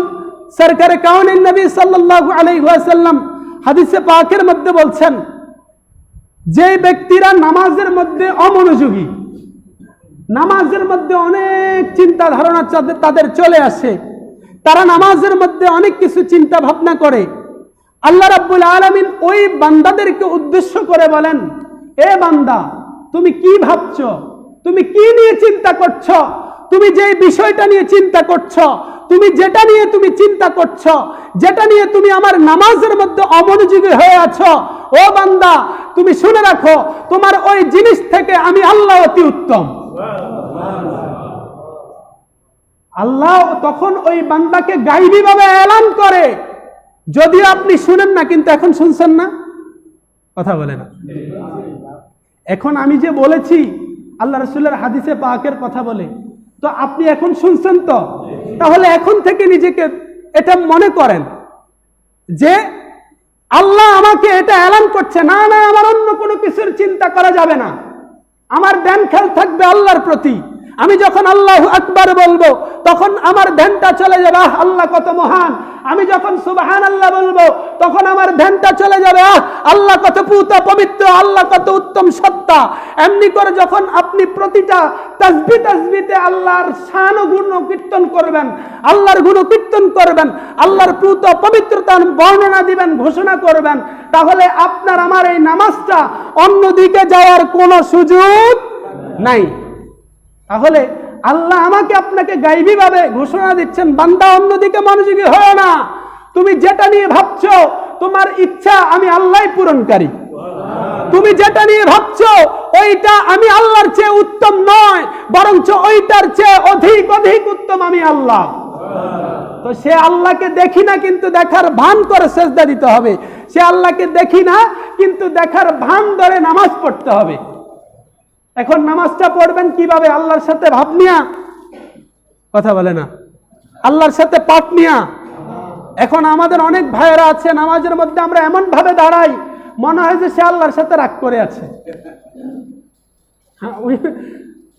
সরকারে কাউনিন নবী সাল্লাল্লাহু আলাইহি ওয়াসাল্লাম হাদিসে পাকের মধ্যে বলছেন, যে ব্যক্তিরা নামাজের মধ্যে অমনোযোগী, নামাজের মধ্যে অনেক চিন্তা ধারণা তাদের চলে আসে, তারা নামাজের মধ্যে অনেক কিছু চিন্তা ভাবনা করে, আল্লাহ রাব্বুল আলামিন ওই বান্দাদেরকে উদ্দেশ্য করে বলেন, এ বান্দা তুমি কি ভাবছো, তুমি কি নিয়ে চিন্তা করছো, তুমি যে বিষয়টা নিয়ে চিন্তা করছো, তুমি যেটা নিয়ে তুমি চিন্তা করছো, যেটা নিয়ে তুমি আমার নামাজের মধ্যে অমনোযোগী হয়ে আছো, ও বান্দা তুমি শুনে রাখো, তোমার ওই জিনিস থেকে আমি আল্লাহ অতি উত্তম। আল্লাহ তখন ওই বান্দাকে গায়বী ভাবে এলান করে, যদিও আপনি শুনেন না, কিন্তু এখন শুনছেন না, কথা বলে না। এখন আমি যে বলেছি আল্লাহ রাসূলের হাদিসে পাকের কথা বলে, তো আপনি এখন শুনছেন তো, তাহলে এখন থেকে নিজেকে এটা মনে করেন যে আল্লাহ আমাকে এটা এলান করছে, না না আমার অন্য কোনো কিছুর চিন্তা করা যাবে না, আমার ধ্যান খেয়াল থাকবে আল্লাহর প্রতি, আমি যখন আল্লাহু আকবার বলবো তখন আমার ধ্যানটা চলে যাবে আল্লাহ কত মহান। আমি যখন সুবহানাল্লাহ বলবো তখন আমার ধ্যানটা চলে যাবে আল্লাহ কত পবিত্র, আল্লাহ কত উত্তম সত্তা। এমনি করে যখন আপনি প্রতিটা তাসবিতে আল্লাহর শান ও গুণ কীর্তন করবেন, আল্লাহর গুণ কীর্তন করবেন, আল্লাহর পবিত্রতার বর্ণনা দিবেন, ঘোষণা করবেন, তাহলে আপনার আমার এই নামাজটা অন্যদিকে যাওয়ার কোনো সুযোগ নাই। তাহলে আল্লাহ আমাকে আপনাকে গায়বী ভাবে ঘোষণা দিচ্ছেন, বান্দা অন্যদিকে মনোযোগী হয় না। তুমি যেটা নিয়ে ভাবছো তোমার ইচ্ছা আমি আল্লাহই পূরণকারী। তুমি যেটা নিয়ে ভাবছো ওইটা আমি আল্লাহর চেয়ে উত্তম নয়, বরঞ্চ ওইটার চেয়ে অধিক উত্তম আমি আল্লাহ। তো সে আল্লাহকে দেখি না কিন্তু দেখার ভান করে সেজদা দিতে হবে। সে আল্লাহকে দেখি না কিন্তু দেখার ভান ধরে নামাজ পড়তে হবে। এখন নামাজটা পড়বেন কিভাবে? আল্লাহর সাথে ভাব নিয়া, কথা বলে না, আল্লাহর সাথে পাঠ নিয়া। এখন আমাদের অনেক ভাইয়েরা আছে নামাজের মধ্যে আমরা এমন ভাবে দাঁড়াই মনে হয় যে সে আল্লাহর সাথে রাগ করে আছে।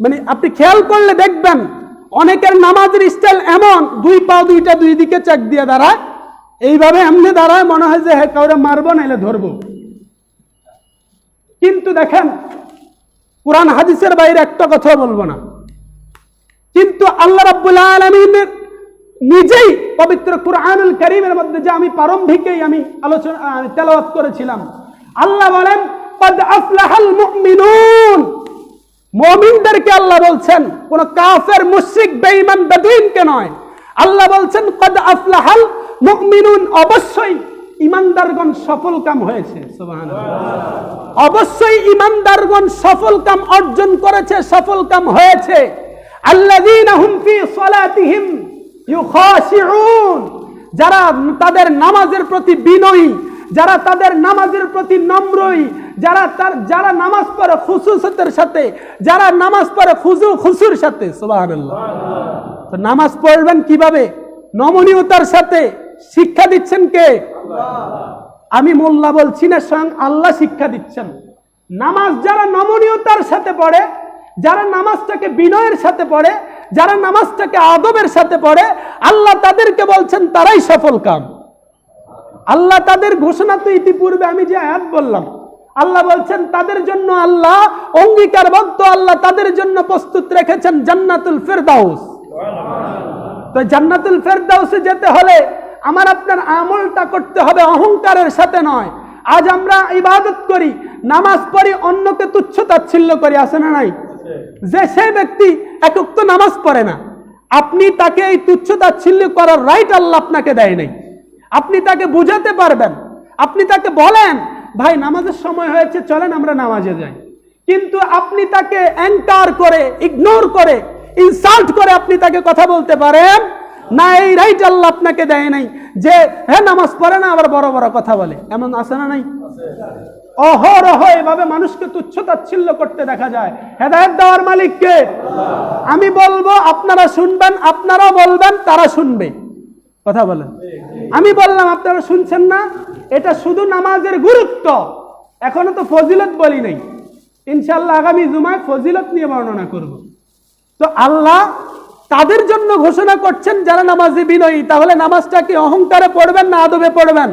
মানে আপনি খেয়াল করলে দেখবেন অনেকের নামাজের স্টাইল এমন, দুই পা দুইটা দুই দিকে চাক দিয়ে দাঁড়ায়, এইভাবে এমনি দাঁড়ায় মনে হয় যে হ্যাঁ কাউরে মারবো নাইলে ধরবো। কিন্তু দেখেন কুরআন হাদিসের বাইরে একটা কথা বলবো না, কিন্তু আল্লাহ রাব্বুল আলামিন নিজেই পবিত্র কুরআনুল কারীমের মধ্যে যে আমি প্রারম্ভিকেই আমি আলোচনা তেলাওয়াত করেছিলাম, আল্লাহ বলেন قد أفلح المؤمنون, মুমিনদেরকে আল্লাহ বলছেন, কোন কাফের মুশরিক বেঈমান বেদুইনকে নয়। আল্লাহ বলছেন قد أفلح المؤمنون, অবশ্যই ইমানদারগণ সফল কাম হয়েছে। সুবহানাল্লাহ, অবশ্যই ইমানদারগণ সফল কাম অর্জন করেছে, সফল কাম হয়েছে। আল্লাযীনা হুম ফি সালাতিহিম ইউখাশিউন, যারা তাদের নামাজের প্রতি বিনয়ী, যারা তাদের নামাজের প্রতি নম্রই, যারা নামাজ পড়ে খুশুসতের সাথে, যারা নামাজ পড়ে খুশুর সাথে। সুবহানাল্লাহ। তো নামাজ পড়বেন কিভাবে? নমনীয়তার সাথে। শিক্ষা দিচ্ছেন কে? আমি মোল্লা বলছি না, স্বয়ং আল্লাহ শিক্ষা দিচ্ছেন। নামাজ যারা নমনীয়তার সাথে পড়ে, যারা নামাজটাকে বিনয়ের সাথে পড়ে, যারা নামাজটাকে আদবের সাথে পড়ে, আল্লাহ তাদেরকে বলছেন তারাই সফল কাম। আল্লাহ তাদের ঘোষণা তো ইতিপূর্বে আমি যে আয়াত বললাম, আল্লাহ বলছেন তাদের জন্য আল্লাহ অঙ্গীকারবদ্ধ, আল্লাহ তাদের জন্য প্রস্তুত রেখেছেন জান্নাতুল ফেরদাউস। তো জান্নাতুল ফেরদাউসে যেতে হলে আমার আপনার আমলটা করতে হবে অহংকারের সাথে নয়। আজ আমরা ইবাদত করি, নামাজ পড়ি, অন্যকে তুচ্ছ তাচ্ছিল্য করি, আছে না নাই? যে সেই ব্যক্তি এক ওয়াক্ত নামাজ পড়ে না, আপনি তাকে এই তুচ্ছ তাচ্ছিল্য করার রাইট আল্লাহ আপনাকে দেয় নাই। আপনি তাকে বুঝাতে পারবেন, আপনি তাকে বলেন ভাই নামাজের সময় হয়েছে, চলেন আমরা নামাজে যাই। কিন্তু আপনি তাকে এনকার করে, ইগনোর করে, ইনসাল্ট করে আপনি তাকে কথা বলতে পারেন না, এই রাইট আল্লাহ আপনাকে দেয় নাই। যে হ্যাঁ নামাজ পড়ে না আবার বড় বড় কথা বলে, এমন আছে না নাই? অহরহ এভাবে মানুষকে তুচ্ছ তাচ্ছিল্য করতে দেখা যায়। হেদায়েত দেওয়ার মালিক কে? আমি বলবো আপনারা শুনবেন, আপনারা বলবেন, তারা শুনবে। কথা বলেন। আমি বললাম আপনারা শুনছেন না, এটা শুধু নামাজের গুরুত্ব। এখনো তো ফজিলত বলি নাই, ইনশাআল্লাহ আগামী জুমায় ফজিলত নিয়ে বর্ণনা করব। তো আল্লাহ তাদের জন্য ঘোষণা করছেন যারা নামাজে বিনয়ী। তাহলে নামাজটা কি অহংকারে পড়বেন না আদবে পড়বেন?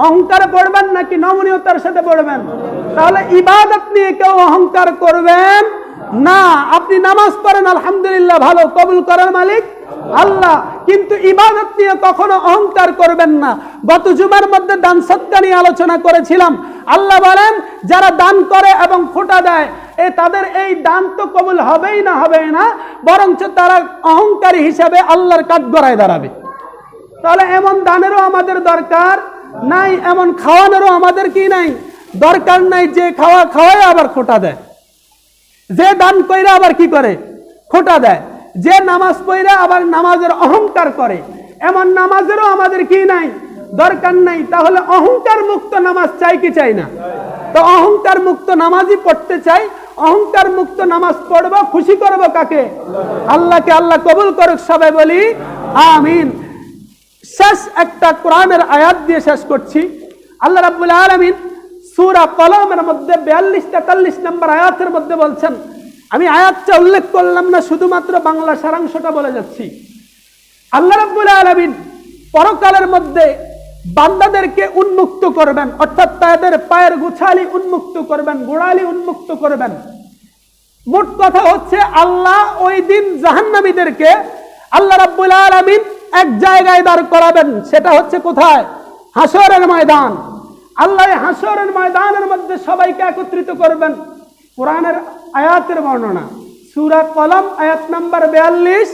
অহংকারে পড়বেন নাকি নমনীয়তার সাথে পড়বেন? তাহলে ইবাদত নিয়ে কেউ অহংকার করবেন না। আপনি নামাজ পড়েন আলহামদুলিল্লাহ, ভালো, কবুল করার মালিক আল্লাহ, কিন্তু ইবাদত নিয়ে কখনো অহংকার করবেন না। গত জুমার মধ্যে দান সদকা নিয়ে আলোচনা করেছিলাম। আল্লাহ বলেন যারা দান করে এবং ফোঁটা দেয়, তাদের এই দান তো কবুল হবেই না, বরঞ্চ তারা অহংকারী হিসাবে আল্লাহর কাঠগড়ায় দাঁড়াবে। তাহলে এমন দানেরও আমাদের দরকার নাই, এমন খাওয়ানোরও আমাদের কি নাই, দরকার নাই। যে খাওয়ায় আবার খোটা দেয়, যে দান কইরা আবার কি করে, খোটা দেয়, যে নামাজ পড়া আবার নামাজের অহংকার করে, এমন নামাজেরও আমাদের কি নাই, দরকার নাই। তাহলে অহংকার মুক্ত নামাজ চাই কি চাই না? তো অহংকার মুক্ত নামাজই পড়তে চাই। অহংকার মুক্ত নামাজ পড়ব, খুশি করব কাকে? আল্লাহকে। আল্লাহ কবুল করুক, সবাই বলি আমিন। শেষ একটা কোরআনের আয়াত দিয়ে শেষ করছি। আল্লাহ রাব্বুল আলামিন সূরা কলমের মধ্যে 42-43 নম্বর আয়াতের মধ্যে বলছেন আমি আয়াতটা উল্লেখ করলাম না, শুধুমাত্র বাংলা সারাংশটা বলে যাচ্ছি। আল্লাহ রাব্বুল আলামিন পরকালের মধ্যে বান্দাদেরকে উন্মুক্ত করবেন, অর্থাৎ তাদের পায়ের গোছালি উন্মুক্ত করবেন, গোড়ালি উন্মুক্ত করবেন। মোট কথা হচ্ছে আল্লাহ ওই দিন জাহান্নামীদেরকে আল্লাহ রাব্বুল আলামিন এক জায়গায় দাঁড় করাবেন, সেটা হচ্ছে কোথায়? হাসরের ময়দান। আল্লাহ হাসরের ময়দানের মধ্যে সবাইকে একত্রিত করবেন। কোরআনের আয়াতের বর্ণনা সূরা কলম আয়াত নাম্বার 42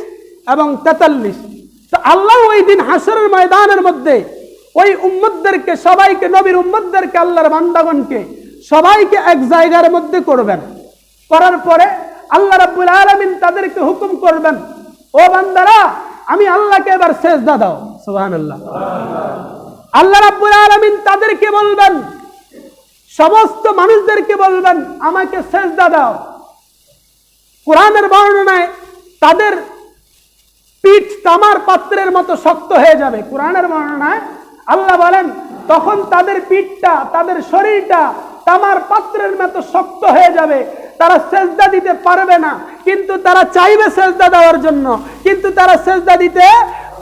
এবং 43। তো আল্লাহ ওই দিন হাসরের ময়দানের মধ্যে ওই উম্মতদেরকে, সবাইকে, নবীর উম্মতদেরকে, আল্লাহর বান্দাগণকে সবাইকে এক জায়গার মধ্যে করবেন। করার পরে আল্লাহ রাব্বুল আলামিন তাদেরকে হুকুম করবেন, ও বান্দারা, আমি আল্লাহকে এবার সেজদা দাও। সুবহানাল্লাহ। আল্লাহ রাব্বুল আলামিন তাদেরকে বলবেন, সমস্ত মানুষদেরকে বলবেন, আমাকে সেজদা দাও। কোরআনের বর্ণনায় তাদের পিঠ তামার পাত্রের মতো শক্ত হয়ে যাবে। কোরআনের বর্ণনায় আল্লাহ বলেন, তখন তাদের পিঠটা, তাদের শরীরটা তামার পাত্রের মতো শক্ত হয়ে যাবে, তারা সেজদা দিতে পারবে না। কিন্তু তারা চাইবে সেজদা দেওয়ার জন্য, কিন্তু তারা সেজদা দিতে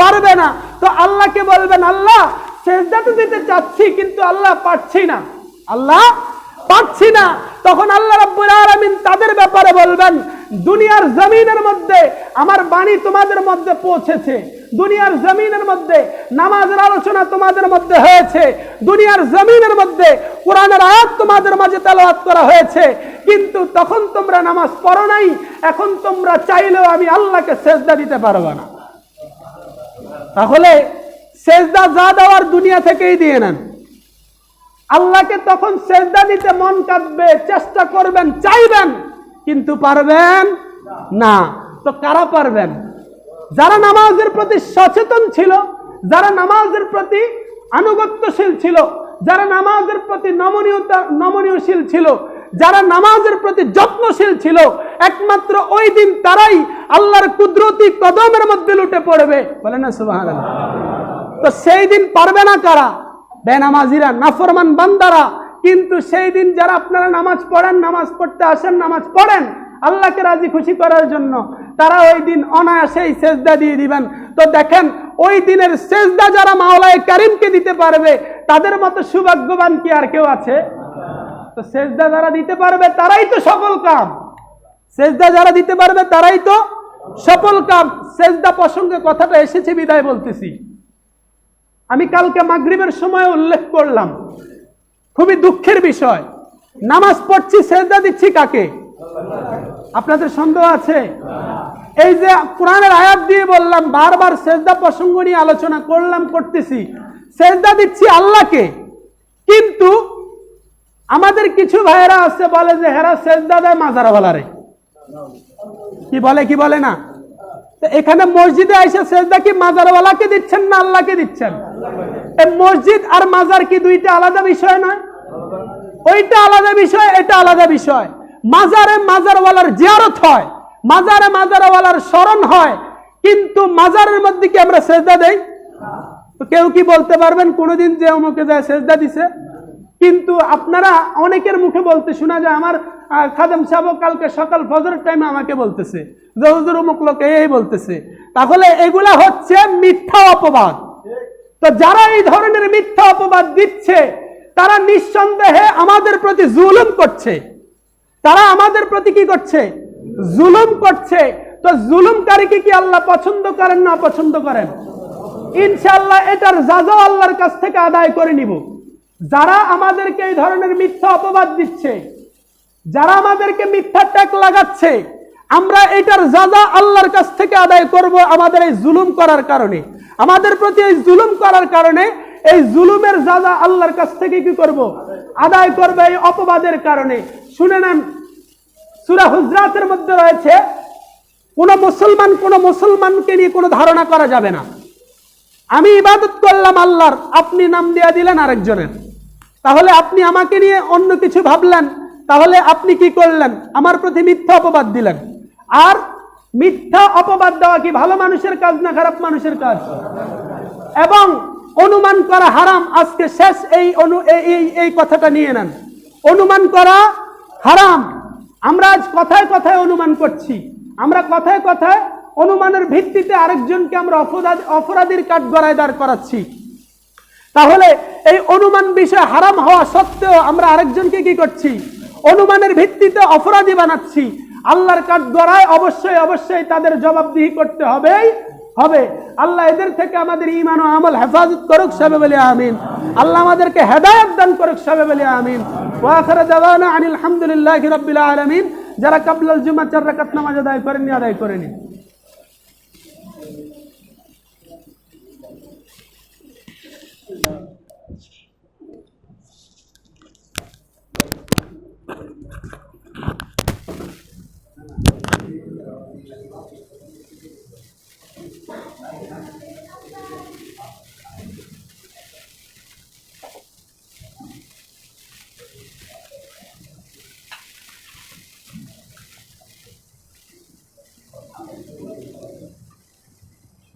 পারবে না। তো আল্লাহকে বলবেন, আল্লাহ, সেজদা তো দিতে চাচ্ছি, কিন্তু আল্লাহ পারছি না, আল্লাহ পারছি না। তখন আল্লাহ রাব্বুল আলামিন তাদের ব্যাপারে বলবেন, দুনিয়ার জমিনের মধ্যে আমার বাণী তোমাদের মধ্যে পৌঁছেছে, দুনিয়ার জমিনের মধ্যে নামাজের আলোচনা তোমাদের মধ্যে হয়েছে, দুনিয়ার জমিনের মধ্যে কোরআনের আয়াত তোমাদের মাঝে তেলাওয়াত করা হয়েছে, কিন্তু তখন তোমরা নামাজ পড়ো নাই। এখন তোমরা চাইলেও আমি আল্লাহকে সেজদা দিতে পারবো না। তাহলে সেজদা যা দেওয়ার দুনিয়া থেকেই দিয়ে নেন। আল্লাহকে তখন সেজদা দিতে মন কাঁদবে, চেষ্টা করবেন, চাইবেন, কিন্তু পারবেন না। তো কারা পারবেন? যারা নামাজের প্রতি সচেতন ছিল, যারা নামাজের প্রতি আনুগত্যশীল ছিল, যারা নামাজের প্রতি নমনীয়শীল ছিল, যারা নামাজের প্রতি যত্নশীল ছিল, একমাত্র ওই দিন তারাই আল্লাহর কুদরতি কদমের মধ্যে লুটে পড়বে। বলে না সুবহানাল্লাহ। তো সেই দিন পারবে না কারা? বেনামাজিরা, নাফরমান বান্দারা। কিন্তু সেই দিন যারা আপনারা নামাজ পড়েন, নামাজ পড়তে আসেন, নামাজ পড়েন আল্লাহকে রাজি খুশি করার জন্য, তারা ওই দিন অনায়াসেই সেজদা দিয়ে দিবেন। তো দেখেন, ওই দিনের সেজদা যারা মাওলায়ে কারিমকে দিতে পারবে, তাদের মতো সৌভাগ্যবান কি আর কেউ আছে? তো সেজদা যারা দিতে পারবে তারাই তো সফল কাম, সেজদা যারা দিতে পারবে তারাই তো সফল কাম। সেজদা প্রসঙ্গে কথাটা এসেছে বিদায় বলতেছি। আমি কালকে মাগরিবের সময় উল্লেখ করলাম, খুবই দুঃখের বিষয়, নামাজ পড়ছি, সেজদা দিচ্ছি কাকে? আপনাদের সন্দেহ আছে? এই যে কোরআনের আয়াত দিয়ে বললাম, বারবার সেজদা প্রসঙ্গ নিয়ে আলোচনা করলাম, করতেছি, সেজদা দিচ্ছি আল্লাহকে। কিন্তু আমাদের কিছু ভাইয়েরা আছে, বলে যে হেরা সেজদা দেয় মাজারওয়ালারে। কি বলে, কি বলে না? তো এখানে মসজিদে এসে সেজদা কি মাজারওয়ালাকে দিচ্ছেন না আল্লাহকে দিচ্ছেন? এই মসজিদ আর মাজার কি দুইটা আলাদা বিষয় নয়? ওইটা আলাদা বিষয়, এটা আলাদা বিষয়। মাজারে মাজারওয়ালার জিয়ারত হয়, মাজারে মাজারওয়ালার স্মরণ হয়, কিন্তু মাজারের মধ্যে কি আমরা সেজদা দেই? তো কেউ কি বলতে পারবেন কোনোদিন যে অমুকে যায় সেজদা দিছে? কিন্তু আপনারা অনেকের মুখে বলতে শোনা যায়, আমার খাদেম সাহেব কালকে সকাল ফজরের টাইমে আমাকে বলতেছে যে হুজুর অমুক লোক এই বলতেছে। তাহলে এগুলা হচ্ছে মিথ্যা অপবাদ। তো যারা এই ধরনের মিথ্যা অপবাদ দিচ্ছে, তারা নিঃসন্দেহে আমাদের প্রতি জুলুম করছে, তারা আমাদের প্রতি কি করছে? জুলুম করছে। তো জুলুমকারীকে কি আল্লাহ পছন্দ করেন না অপছন্দ করেন? ইনশাআল্লাহ এটার যাজা আল্লাহর কাছ থেকে আদায় করে নিব। যারা আমাদেরকে এই ধরনের মিথ্যা অপবাদ দিচ্ছে, যারা আমাদেরকে মিথ্যা ট্যাগ লাগাচ্ছে, আমরা এটার যাজা আল্লাহর কাছ থেকে আদায় করব। আমাদের এই জুলুম করার কারণে, আমাদের প্রতি এই জুলুম করার কারণে, এই জুলুমের যাজা আল্লাহর কাছ থেকে কি করব? আদায় করব এই অপবাদের কারণে। শুনে নেন, সূরা হুজরাতের মধ্যে রয়েছে, কোন মুসলমানকে নিয়ে কোনো ধারণা করা যাবে না। আমি ইবাদত করলাম আল্লাহর, আপনি নাম দিয়ে দিলেন আরেকজনের, তাহলে আপনি আমাকে নিয়ে অন্য কিছু ভাবলেন, তাহলে আপনি কি করলেন? আমার প্রতি মিথ্যা অপবাদ দিলেন। আর মিথ্যা অপবাদ দেওয়া কি ভালো মানুষের কাজ না খারাপ মানুষের কাজ? এবং অনুমান করা হারাম। আজকে শেষ এই কথাটা নিয়ে নেন, অনুমান করা হারাম। আমরা আজ কথায় কথায় অনুমান করছি, আমরা কথায় কথায় অনুমানের ভিত্তিতে আরেকজনকে আমরা অপরাধীর কাঠগড়ায় দাঁড় করাচ্ছি। তাহলে এই অনুমান বিষয় হারাম হওয়া সত্ত্বেও আমরা আরেকজনকে কি করছি? অনুমানের ভিত্তিতে অপরাধী বানাচ্ছি। আল্লাহর কাঠগড়ায় অবশ্যই অবশ্যই তাদের জবাবদিহি করতে হবে। আল্লাহ এদের থেকে আমাদের ঈমান ও আমল হেফাজত করুক, সবে বলি আমিন। আল্লাহ আমাদেরকে হেদায়েত দান করুক, সবে বলি আমিন। ওয়া আখিরু দাওয়ানা আনিল হামদুলিল্লাহি রাব্বিল আলামিন। যারা কাবলাল জুমা 4 রাকাত নামাজ আদায় করেননি, আদায় করে নিন।